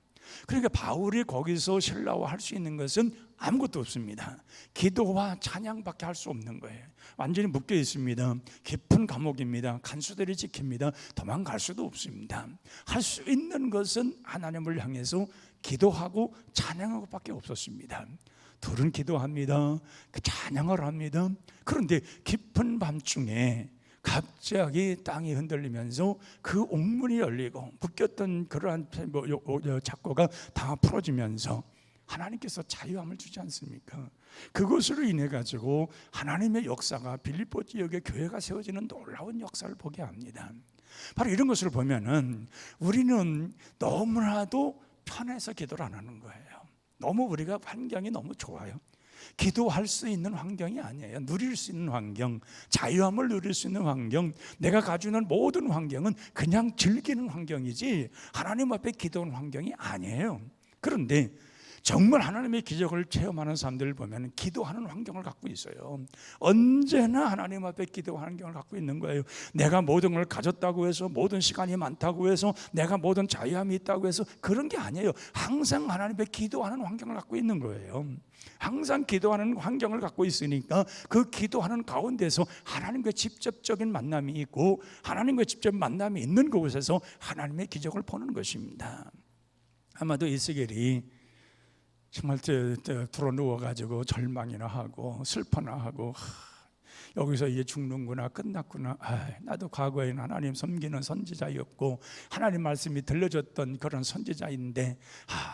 그러니까 바울이 거기서 신라와 할 수 있는 것은 아무것도 없습니다. 기도와 찬양밖에 할 수 없는 거예요. 완전히 묶여 있습니다. 깊은 감옥입니다. 간수들이 지킵니다. 도망갈 수도 없습니다. 할 수 있는 것은 하나님을 향해서 기도하고 찬양하고 밖에 없었습니다. 둘은 기도합니다. 찬양을 합니다. 그런데 깊은 밤중에 갑자기 땅이 흔들리면서 그 옥문이 열리고 묶였던 그러한 착고가 다 풀어지면서 하나님께서 자유함을 주지 않습니까? 그것으로 인해 가지고 하나님의 역사가 빌립보 지역에 교회가 세워지는 놀라운 역사를 보게 합니다. 바로 이런 것을 보면은 우리는 너무나도 편해서 기도를 안 하는 거예요. 너무 우리가 환경이 너무 좋아요. 기도할 수 있는 환경이 아니에요. 누릴 수 있는 환경, 자유함을 누릴 수 있는 환경, 내가 가지고 있는 모든 환경은 그냥 즐기는 환경이지 하나님 앞에 기도하는 환경이 아니에요. 그런데 정말 하나님의 기적을 체험하는 사람들을 보면 기도하는 환경을 갖고 있어요. 언제나 하나님 앞에 기도하는 환경을 갖고 있는 거예요. 내가 모든 걸 가졌다고 해서, 모든 시간이 많다고 해서, 내가 모든 자유함이 있다고 해서 그런 게 아니에요. 항상 하나님 앞에 기도하는 환경을 갖고 있는 거예요. 항상 기도하는 환경을 갖고 있으니까 그 기도하는 가운데서 하나님과 직접적인 만남이 있고, 하나님과 직접 만남이 있는 곳에서 하나님의 기적을 보는 것입니다. 아마도 이스겔이 정말 들어 누워가지고 절망이나 하고 슬퍼나 하고, 여기서 이제 죽는구나, 끝났구나, 나도 과거에는 하나님 섬기는 선지자였고 하나님 말씀이 들려줬던 그런 선지자인데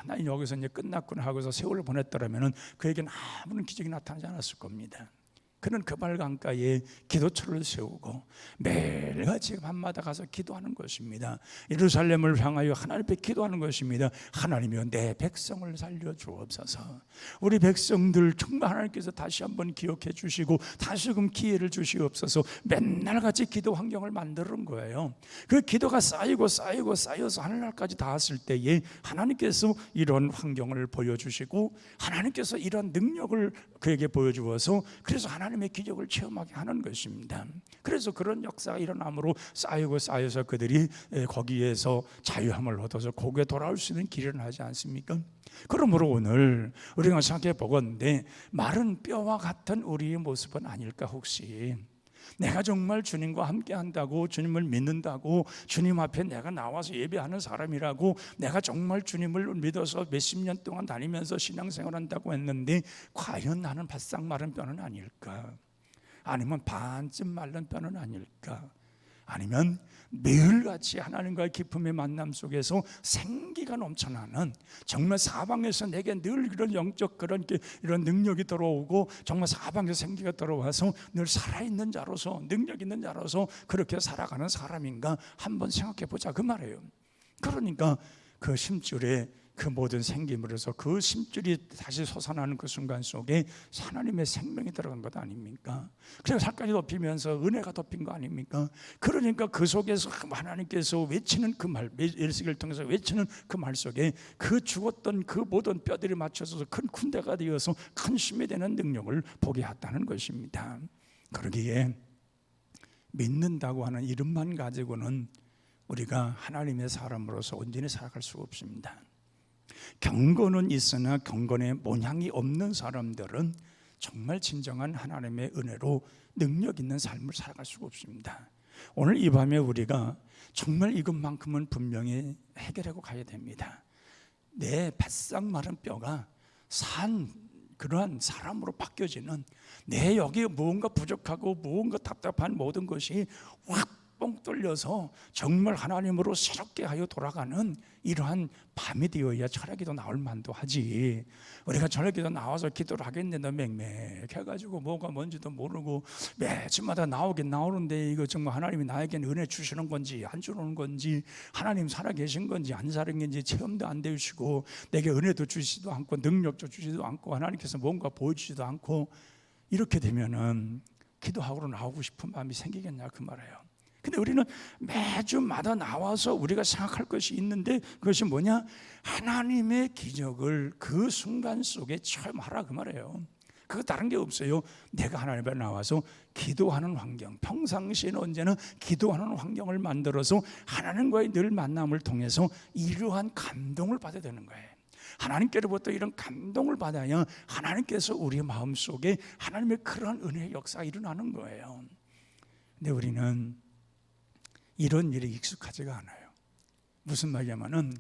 나 여기서 이제 끝났구나 하고서 세월을 보냈더라면 그에게는 아무런 기적이 나타나지 않았을 겁니다. 그는 그발 강가에 기도처를 세우고 매일같이 밤마다 가서 기도하는 것입니다. 예루살렘을 향하여 하나님 앞에 기도하는 것입니다. 하나님이여 내 백성을 살려주옵소서. 우리 백성들 정말 하나님께서 다시 한번 기억해 주시고 다시금 기회를 주시옵소서. 맨날 같이 기도 환경을 만드는 거예요. 그 기도가 쌓여서 하늘날까지 닿았을 때에 하나님께서 이런 환경을 보여주시고 하나님께서 이런 능력을 그에게 보여주어서 그래서 하나님의 기적을 체험하게 하는 것입니다. 그래서 그런 역사가 일어남으로 쌓여서 그들이 거기에서 자유함을 얻어서 고국에 돌아올 수 있는 길을 하지 않습니까? 그러므로 오늘 우리가 생각해 보건대 마른 뼈와 같은 우리의 모습은 아닐까 혹시? 내가 정말 주님과 함께 한다고, 주님을 믿는다고, 주님 앞에 내가 나와서 예배하는 사람이라고, 내가 정말 주님을 믿어서 몇십 년 동안 다니면서 신앙생활 한다고 했는데 과연 나는 바싹 마른 뼈는 아닐까? 아니면 반쯤 마른 뼈는 아닐까? 아니면 매일같이 하나님과의 기쁨의 만남 속에서 생기가 넘쳐나는, 정말 사방에서 내게 늘 그런 영적 이런 능력이 들어오고 정말 사방에서 생기가 들어와서 늘 살아있는 자로서, 능력 있는 자로서 그렇게 살아가는 사람인가 한번 생각해 보자 그 말이에요. 그러니까 그 심줄에 그 모든 생기물에서 그 심줄이 다시 솟아나는 그 순간 속에 하나님의 생명이 들어간 것 아닙니까? 그래서 살까지 덮이면서 은혜가 덮인 거 아닙니까? 그러니까 그 속에서 하나님께서 외치는 그 말, 에스겔을 통해서 외치는 그 말 속에 그 죽었던 그 모든 뼈들이 맞춰서 큰 군대가 되어서 큰 힘이 되는 능력을 보게 했다는 것입니다. 그러기에 믿는다고 하는 이름만 가지고는 우리가 하나님의 사람으로서 온전히 살아갈 수가 없습니다. 경건은 있으나 경건의 모양이 없는 사람들은 정말 진정한 하나님의 은혜로 능력 있는 삶을 살아갈 수가 없습니다. 오늘 이 밤에 우리가 정말 이것만큼은 분명히 해결하고 가야 됩니다. 내 바싹 마른 뼈가 그러한 사람으로 바뀌어지는, 내 여기에 무언가 부족하고 무언가 답답한 모든 것이 확 뻥 뚫려서 정말 하나님으로 새롭게 하여 돌아가는 이러한 밤이 되어야 철학기도 나올 만도 하지. 우리가 철학기도 나와서 기도를 하겠는데 맹맹해가지고 뭐가 뭔지도 모르고 매주마다 나오긴 나오는데 이거 정말 하나님이 나에게 은혜 주시는 건지 안 주는 건지, 하나님 살아계신 건지 안 살아계신지 체험도 안 되시고 내게 은혜도 주시지도 않고 능력도 주시지도 않고 하나님께서 뭔가 보여주지도 않고, 이렇게 되면은 기도하고 나오고 싶은 마음이 생기겠냐 그 말이에요. 근데 우리는 매주마다 나와서 우리가 생각할 것이 있는데 그것이 뭐냐? 하나님의 기적을 그 순간 속에 체험하라 그 말이에요. 그거 다른 게 없어요. 내가 하나님 앞에 나와서 기도하는 환경, 평상시에는 언제나 기도하는 환경을 만들어서 하나님과의 늘 만남을 통해서 이러한 감동을 받아야 되는 거예요. 하나님께로부터 이런 감동을 받아야 하나님께서 우리의 마음속에 하나님의 그런 은혜의 역사가 일어나는 거예요. 근데 우리는 이런 일에 익숙하지가 않아요. 무슨 말이냐면은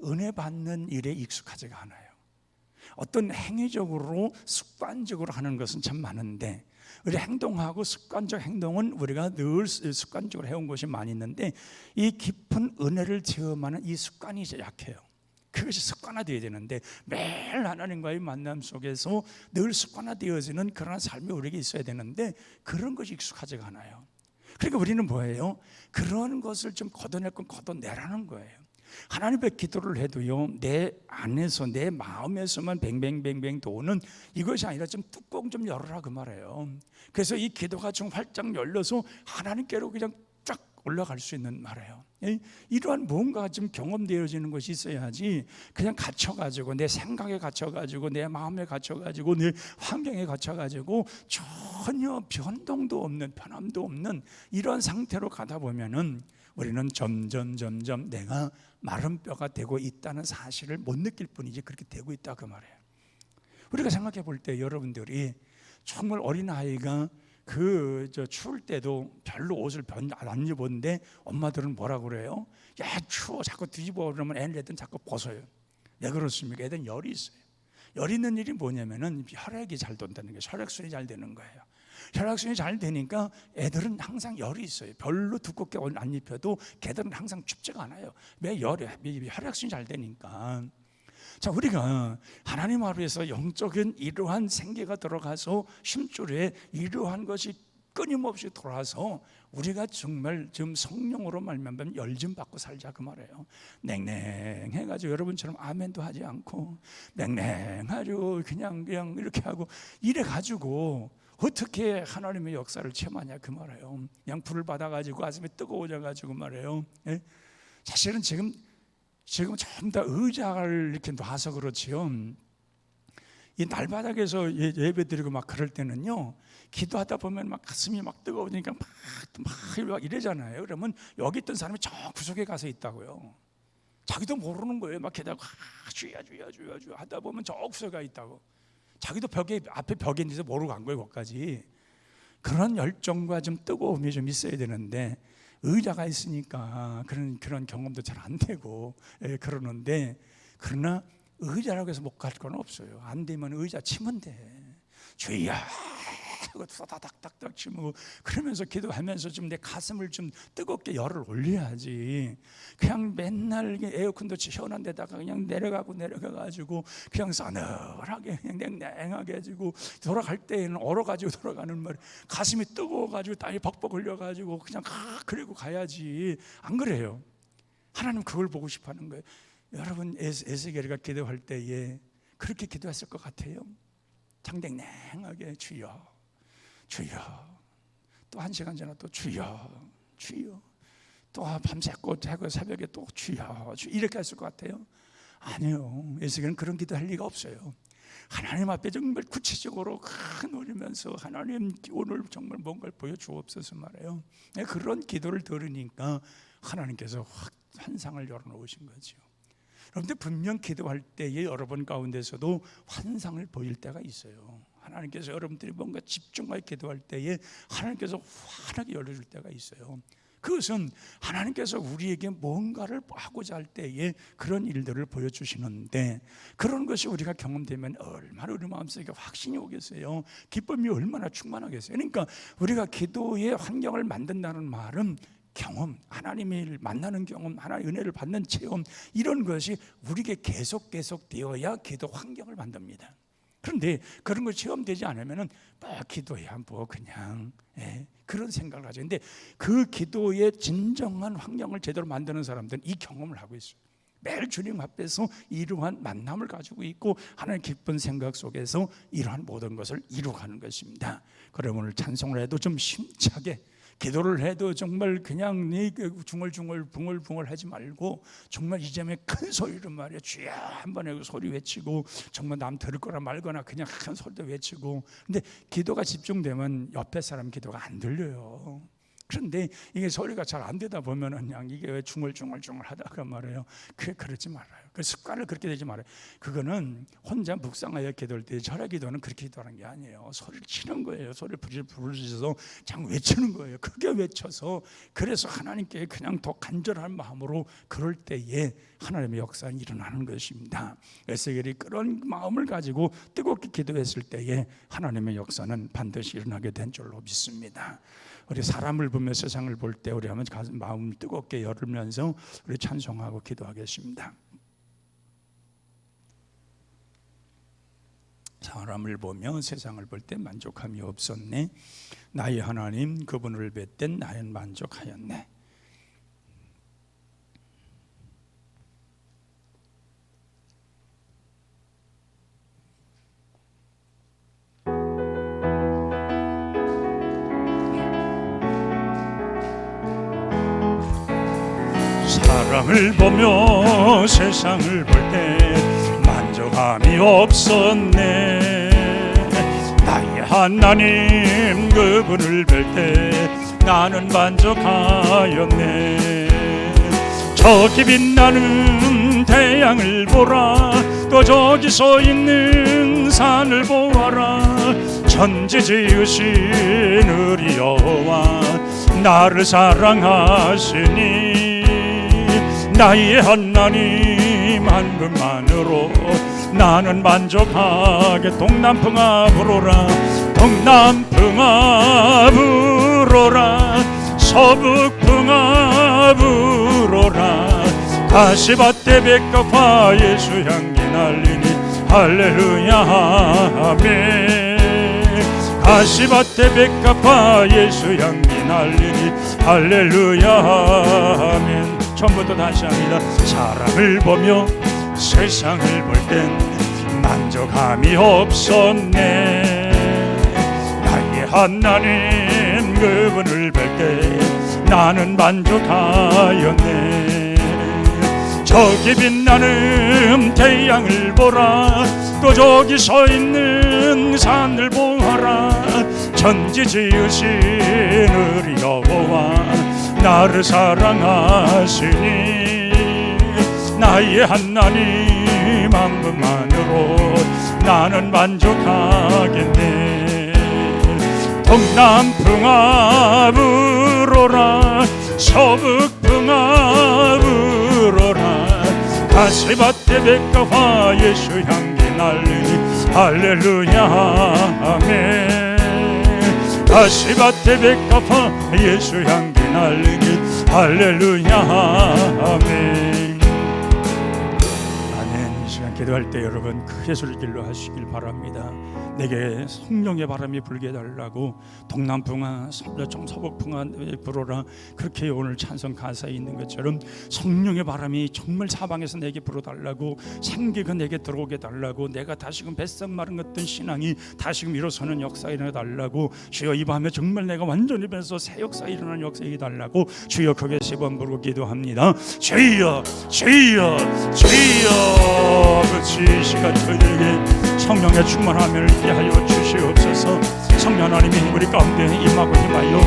은혜 받는 일에 익숙하지가 않아요. 어떤 행위적으로 습관적으로 하는 것은 참 많은데 우리 행동하고 습관적 행동은 우리가 늘 습관적으로 해온 것이 많이 있는데 이 깊은 은혜를 체험하는 이 습관이 이제 약해요. 그것이 습관화되어야 되는데 매일 하나님과의 만남 속에서 늘 습관화되어지는 그런 삶이 우리에게 있어야 되는데 그런 것이 익숙하지가 않아요. 그러니까 우리는 뭐예요? 그런 것을 좀 걷어낼 건 걷어내라는 거예요. 하나님의 기도를 해도요, 내 안에서 내 마음에서만 뱅뱅뱅뱅 도는 이것이 아니라 좀 뚜껑 좀 열어라 그 말이에요. 그래서 이 기도가 좀 활짝 열려서 하나님께로 그냥 쫙 올라갈 수 있는 말이에요. 이러한 뭔가 좀 경험되어지는 것이 있어야지 그냥 갇혀가지고 내 생각에 갇혀가지고 내 마음에 갇혀가지고 내 환경에 갇혀가지고 전혀 변동도 없는 변함도 없는 이런 상태로 가다 보면은 우리는 점점 내가 마른 뼈가 되고 있다는 사실을 못 느낄 뿐이지 그렇게 되고 있다 그 말이에요. 우리가 생각해 볼 때 여러분들이 정말 어린아이가 추울 때도 별로 옷을 안 입었는데 엄마들은 뭐라 그래요? 야 추워 자꾸 뒤집어 그러면 애들은 자꾸 벗어요. 왜 그렇습니까? 애들은 열이 있어요. 열 있는 일이 뭐냐면은 혈액이 잘 돈다는 거예요. 혈액순이 잘 되는 거예요. 혈액순이 잘 되니까 애들은 항상 열이 있어요. 별로 두껍게 안 입혀도 걔들은 항상 춥지가 않아요. 왜 혈액순이 잘 되니까. 자, 우리가 하나님 앞에서 영적인 이러한 생계가 들어가서 심줄에 이러한 것이 끊임없이 돌아서 우리가 정말 지금 성령으로 말미암아 열 좀 받고 살자 그 말이에요. 냉랭해가지고 여러분처럼 아멘도 하지 않고 냉랭하죠. 그냥 이렇게 하고 이래가지고 어떻게 하나님의 역사를 체험하냐 그 말이에요. 그냥 불을 받아가지고 가슴이 뜨거워져가지고 말이에요. 사실은 지금 전부 다 의자를 이렇게 놔서 그렇지요. 이 날바닥에서 예배 드리고 막 그럴 때는요, 기도하다 보면 막 가슴이 막 뜨거워지니까 막 이러잖아요. 그러면 여기 있던 사람이 저 구석에 가서 있다고요. 자기도 모르는 거예요. 막 게다가 주야 하다 보면 저 구석에 있다고. 자기도 앞에 벽에 있는지 모르고 간 거예요. 거기까지. 그런 열정과 좀 뜨거움이 좀 있어야 되는데 의자가 있으니까 그런 경험도 잘 안 되고 그러는데, 그러나 의자라고 해서 못 갈 건 없어요. 안 되면 의자 치면 돼. 주여 하고 다닥닥닥 치고 그러면서 기도하면서 좀 내 가슴을 좀 뜨겁게 열을 올려야지. 그냥 맨날 에어컨도 시원한 데다가 그냥 내려가가지고 그냥 싸늘하게 그냥 냉랭하게 해가지고 돌아갈 때에는 얼어가지고 돌아가는 말, 가슴이 뜨거워가지고 땀이 벅벅 흘려가지고 그냥 그리고 가야지. 안 그래요? 하나님 그걸 보고 싶어하는 거예요. 여러분 에스겔이가 기도할 때에 그렇게 기도했을 것 같아요. 장냉랭하게 주여 또 1시간 지나 또 주여 또 밤새고 새벽에 또 주여 이렇게 했을 것 같아요. 아니요, 에스겔은 그런 기도할 리가 없어요. 하나님 앞에 정말 구체적으로 노리면서 하나님 오늘 정말 뭔가를 보여주옵소서 말해요. 그런 기도를 들으니까 하나님께서 확 환상을 열어놓으신 거죠. 그런데 분명 기도할 때에 여러분 가운데서도 환상을 보일 때가 있어요. 하나님께서 여러분들이 뭔가 집중하게 기도할 때에 하나님께서 환하게 열어줄 때가 있어요. 그것은 하나님께서 우리에게 뭔가를 하고자 할 때에 그런 일들을 보여주시는데, 그런 것이 우리가 경험되면 얼마나 우리 마음속에 확신이 오겠어요. 기쁨이 얼마나 충만하겠어요. 그러니까 우리가 기도의 환경을 만든다는 말은 경험, 하나님을 만나는 경험, 하나님의 은혜를 받는 체험, 이런 것이 우리에게 계속 되어야 기도 환경을 만듭니다. 그런데 그런 걸 체험되지 않으면은 기도야 뭐 그냥 그런 생각을 하죠. 근데 그 기도의 진정한 환경을 제대로 만드는 사람들은 이 경험을 하고 있어요. 매일 주님 앞에서 이러한 만남을 가지고 있고 하나님의 기쁜 생각 속에서 이러한 모든 것을 이루어가는 것입니다. 그러면 오늘 찬송을 해도 좀 심차게, 기도를 해도 정말 그냥 중얼중얼 붕얼붕얼 하지 말고 정말 이제면 큰 소리로 말이야 주여 한번 하고 소리 외치고, 정말 남 들을 거나 말거나 그냥 큰 소리도 외치고. 근데 기도가 집중되면 옆에 사람 기도가 안 들려요. 그런데 이게 소리가 잘 안 되다 보면은 그냥 이게 왜 중얼중얼 하다가 말이에요. 그러지 말아요. 그 습관을 그렇게 되지 말아요. 그거는 혼자 묵상하여 기도할 때 절의 기도는 그렇게 기도하는 게 아니에요. 소리를 치는 거예요. 소리를 부르셔서 장 외치는 거예요. 크게 외쳐서. 그래서 하나님께 그냥 더 간절한 마음으로 그럴 때에 하나님의 역사가 일어나는 것입니다. 에스겔이 그런 마음을 가지고 뜨겁게 기도했을 때에 하나님의 역사는 반드시 일어나게 된 줄로 믿습니다. 우리 사람을 보며 세상을 볼 때 우리 한번 마음 뜨겁게 열으면서 우리 찬송하고 기도하겠습니다. 사람을 보며 세상을 볼 때 만족함이 없었네. 나의 하나님 그분을 뵐 나는 만족하였네. 사람을 보며 세상을 볼 때 만족함이 없었네. 나의 하나님 그분을 뵐 때 나는 만족하였네. 저기 빛나는 태양을 보라. 또 저기 서 있는 산을 보아라. 천지 지으신 우리 여호와 나를 사랑하시니 나의 하나님 한 분만으로 나는 만족하게. 동남풍아 불어라. 동남풍아 불어라. 서북풍아 불어라. 가시밭에 백합화 예수 향기 날리니 할렐루야 아멘. 가시밭에 백합화 예수 향기 날리니 할렐루야 아멘. 처음부터 다시 합니다. 사람을 보며 세상을 볼 땐 만족함이 없었네. 나의 하나님 그분을 뵐 때 나는 만족하였네. 저기 빛나는 태양을 보라. 또 저기 서 있는 산을 보아라. 천지 지으신 우리 여호와 나를 사랑하시니 나의 하나님 한 분만으로 나는 만족하겠네. 동남풍아 불어라. 서북풍아 불어라. 가시밭에 백합화 예수 향기 날리니 할렐루야 아멘. 가시밭에 백합화 예수 향기 날리니 할렐루야 아멘. 아멘. 이 시간 기도할 때 여러분 크게 소리길로 하시길 바랍니다. 내게 성령의 바람이 불게 해달라고. 동남풍아 서북풍아 불어라. 그렇게 오늘 찬송 가사에 있는 것처럼 성령의 바람이 정말 사방에서 내게 불어달라고. 생기가 내게 들어오게 달라고. 내가 다시금 뱃속 마른 것던 신앙이 다시금 일어서는 역사 일어나달라고. 주여 이 밤에 정말 내가 완전히 변해서 새 역사 일어나는 역사이게 달라고. 주여 크게 3번 부르고 기도합니다. 주여 주여 주여. 그렇지. 이 시간 저희들에게 성령의 충만함을 하여 주시옵소서. 성령 하나님의 우리 가운데 임하고 임하여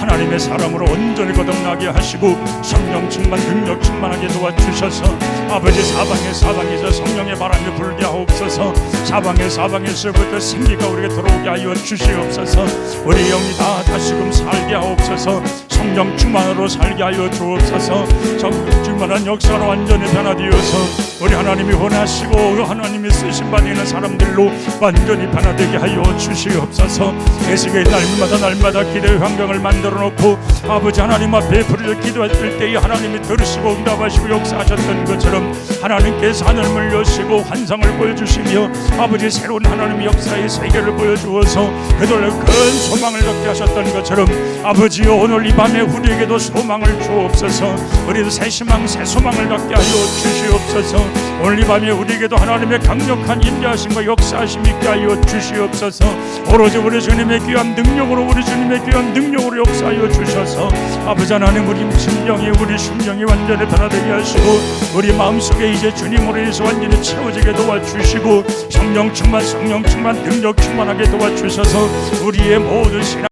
하나님의 사람으로 온전히 거듭나게 하시고 성령 충만 능력 충만하게 도와주셔서 아버지 사방에서 성령의 바람이 불게 하옵소서. 사방에서부터 생기가 우리에게 들어오게 하여 주시옵소서. 우리 영이 다 다시금 살게 하옵소서. 성령 충만으로 살게 하여 주옵소서. 성령 충만한 역사로 완전히 변화되어서 우리 하나님이 원하시고 하나님이 쓰신 받는 사람들로 완전히 변화되게 하여 주시옵소서. 예수의 날마다 기대의 환경을 만들어 놓고 아버지 하나님 앞에 부르짖어 기도할 때에 하나님이 들으시고 응답하시고 역사하셨던 것처럼 하나님께서 하늘을 여시고 환상을 보여주시며 아버지 새로운 하나님의 역사의 세계를 보여주어서 그들의 큰 소망을 갖게 하셨던 것처럼 아버지여 오늘 이 밤에 우리에게도 소망을 주옵소서. 우리도 새 희망 새 소망을 갖게 하여 주시옵소서. 오늘 이 밤에 우리에게도 하나님의 강력한 임재하심과 역사하심 있게 하여 주시옵소서. 오로지 우리 주님의 귀한 능력으로 우리 주님의 귀한 능력으로 역사하여 주셔서 아버지 하나님 우리 심령이 완전히 변화되게 하시고 우리 마음속에 이제 주님으로 인해서 완전히 채워지게 도와주시고 성령 충만 능력 충만하게 도와주셔서 우리의 모든 신앙